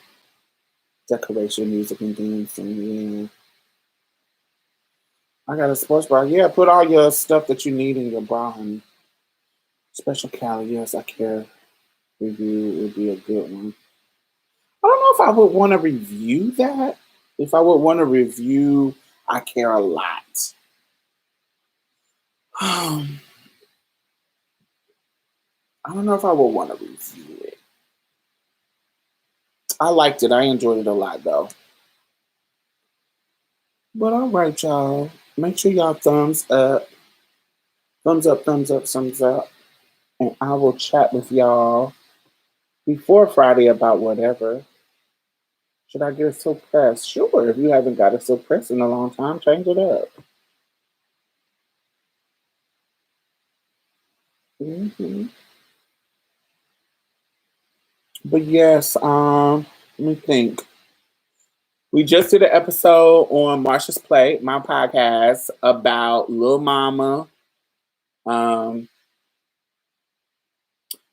decoration music and dancing. Yeah. I got a sports bra. Yeah, put all your stuff that you need in your bra. And special Cali, yes, I care. Review would be a good one. I don't know if I would want to review that. If I would want to review, I care a lot. I don't know if I would want to review it. I liked it. I enjoyed it a lot, though. But all right, y'all. Make sure y'all thumbs up. Thumbs up, thumbs up, thumbs up. And I will chat with y'all before Friday about whatever. Should I get a silk press? Sure. If you haven't got a silk press in a long time, change it up. Hmm. But yes, let me think. We just did an episode on Marsha's Plate, my podcast, about Lil Mama. Um,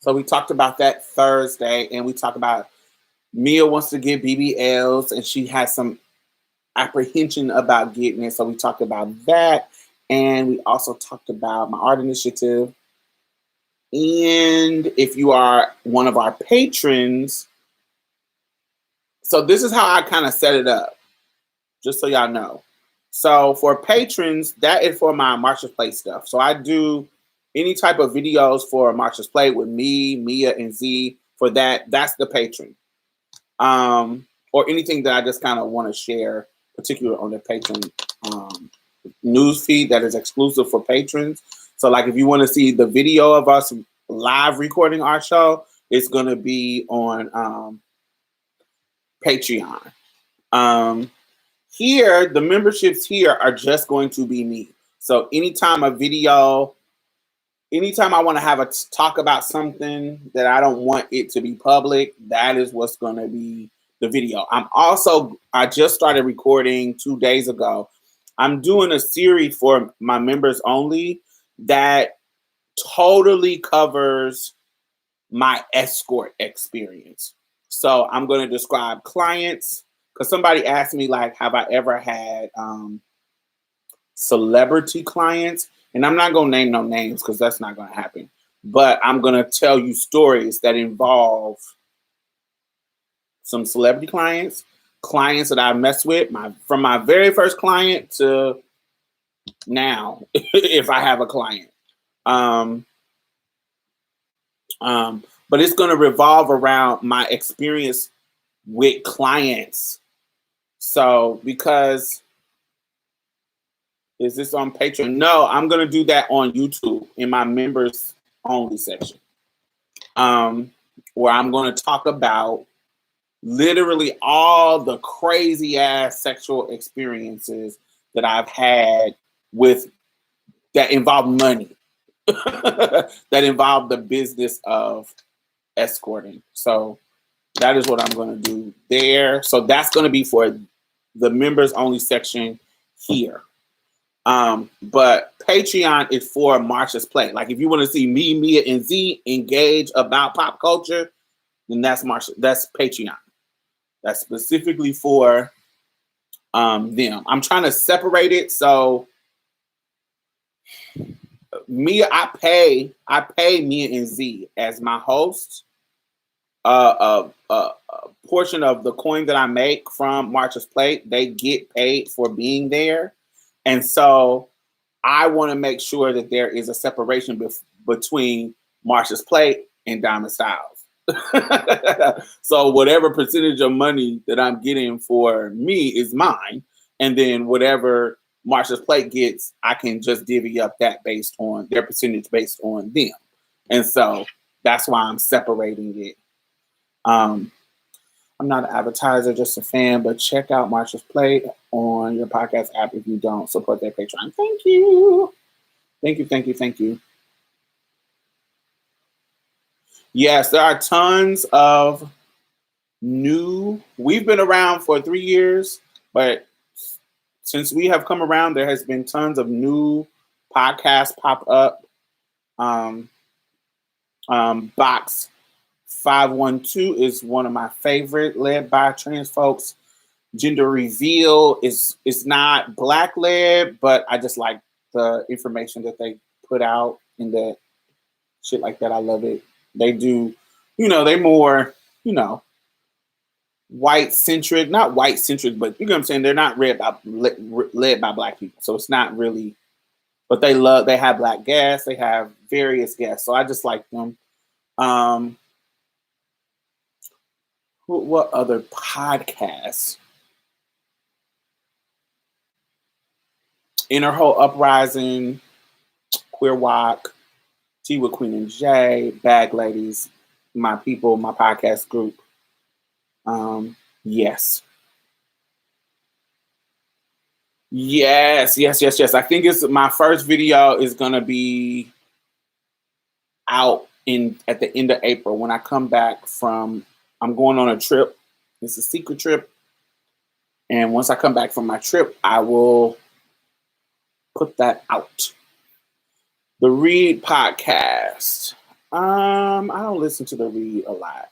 so we talked about that Thursday, and we talked about Mia wants to get BBLs, and she has some apprehension about getting it. So we talked about that, and we also talked about my art initiative. And if you are one of our patrons, so this is how I kind of set it up, just so y'all know. So for patrons, that is for my Marsha's Plate stuff. So I do any type of videos for Marsha's Plate with me, Mia, and Z. For that, that's the patron. Or anything that I just kind of want to share, particularly on the patron news feed that is exclusive for patrons. So like if you want to see the video of us live recording our show, it's going to be on Patreon. Here, the memberships here are just going to be me. So anytime a video, anytime I want to have a talk about something that I don't want it to be public, that is what's going to be the video. I just started recording 2 days ago. I'm doing a series for my members only that totally covers my escort experience. So I'm going to describe clients, because somebody asked me, like, have I ever had celebrity clients? And I'm not going to name no names because that's not going to happen. But I'm going to tell you stories that involve some celebrity clients. clients that I've messed with, from my very first client to now, if I have a client. But it's going to revolve around my experience with clients. So, because is this on Patreon? No, I'm going to do that on YouTube in my members only section, where I'm going to talk about literally all the crazy ass sexual experiences that I've had with that involve money, that involve the business of escorting. So that is what I'm going to do there. So that's going to be for the members only section here. But Patreon is for Marsha's Play. Like if you want to see me, Mia, and Z engage about pop culture, then that's Marsha. That's Patreon. That's specifically for them. I'm trying to separate it. So Mia, I pay Mia and Z as my host. A portion of the coin that I make from Marsha's Play, they get paid for being there. And so I want to make sure that there is a separation between Marsha's Play and Diamond Stylz. So whatever percentage of money that I'm getting for me is mine. And then whatever Marsha's Play gets, I can just divvy up that based on their percentage based on them. And so that's why I'm separating it. I'm not an advertiser, just a fan, but check out Marsha's Play on your podcast app if you don't support their Patreon. Thank you. Thank you, thank you, thank you. Yes, there are tons of new. We've been around for 3 years, but since we have come around, there has been tons of new podcasts pop up. Box 512 is one of my favorite, led by trans folks. Gender Reveal is not Black led, but I just like the information that they put out in that shit like that. I love it. They do, they more, white centric, not white centric, but you know what I'm saying? They're not led by Black people. So it's not really, but they have Black guests, they have various guests. So I just like them. What other podcasts? Inner Whole Uprising, Queer Walk, Tea with Queen and Jay, Bag Ladies, my people, my podcast group. Yes. I think my first video is gonna be out at the end of April when I come back I'm going on a trip. It's a secret trip. And once I come back from my trip, I will put that out. The Read podcast. I don't listen to the Read a lot.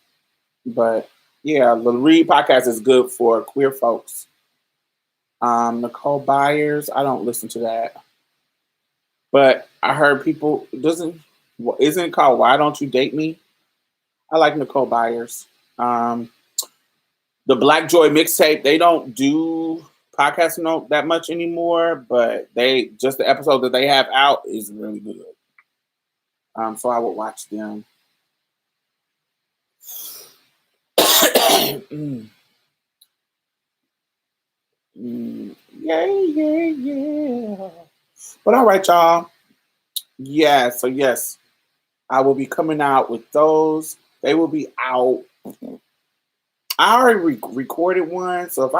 But yeah, the Read podcast is good for queer folks. Nicole Byers, I don't listen to that. But I heard people, isn't it called Why Don't You Date Me? I like Nicole Byers. The Black Joy mixtape, they don't do podcasts that much anymore, but just the episode that they have out is really good. So I would watch them. Yeah. But all right, y'all. Yeah, so yes, I will be coming out with those. They will be out. I already recorded one, so if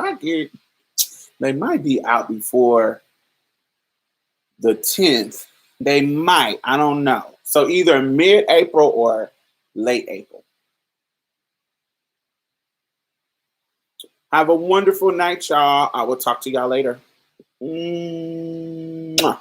they might be out before the 10th. They might. I don't know. So either mid-April or late April. Have a wonderful night, y'all. I will talk to y'all later. Mwah.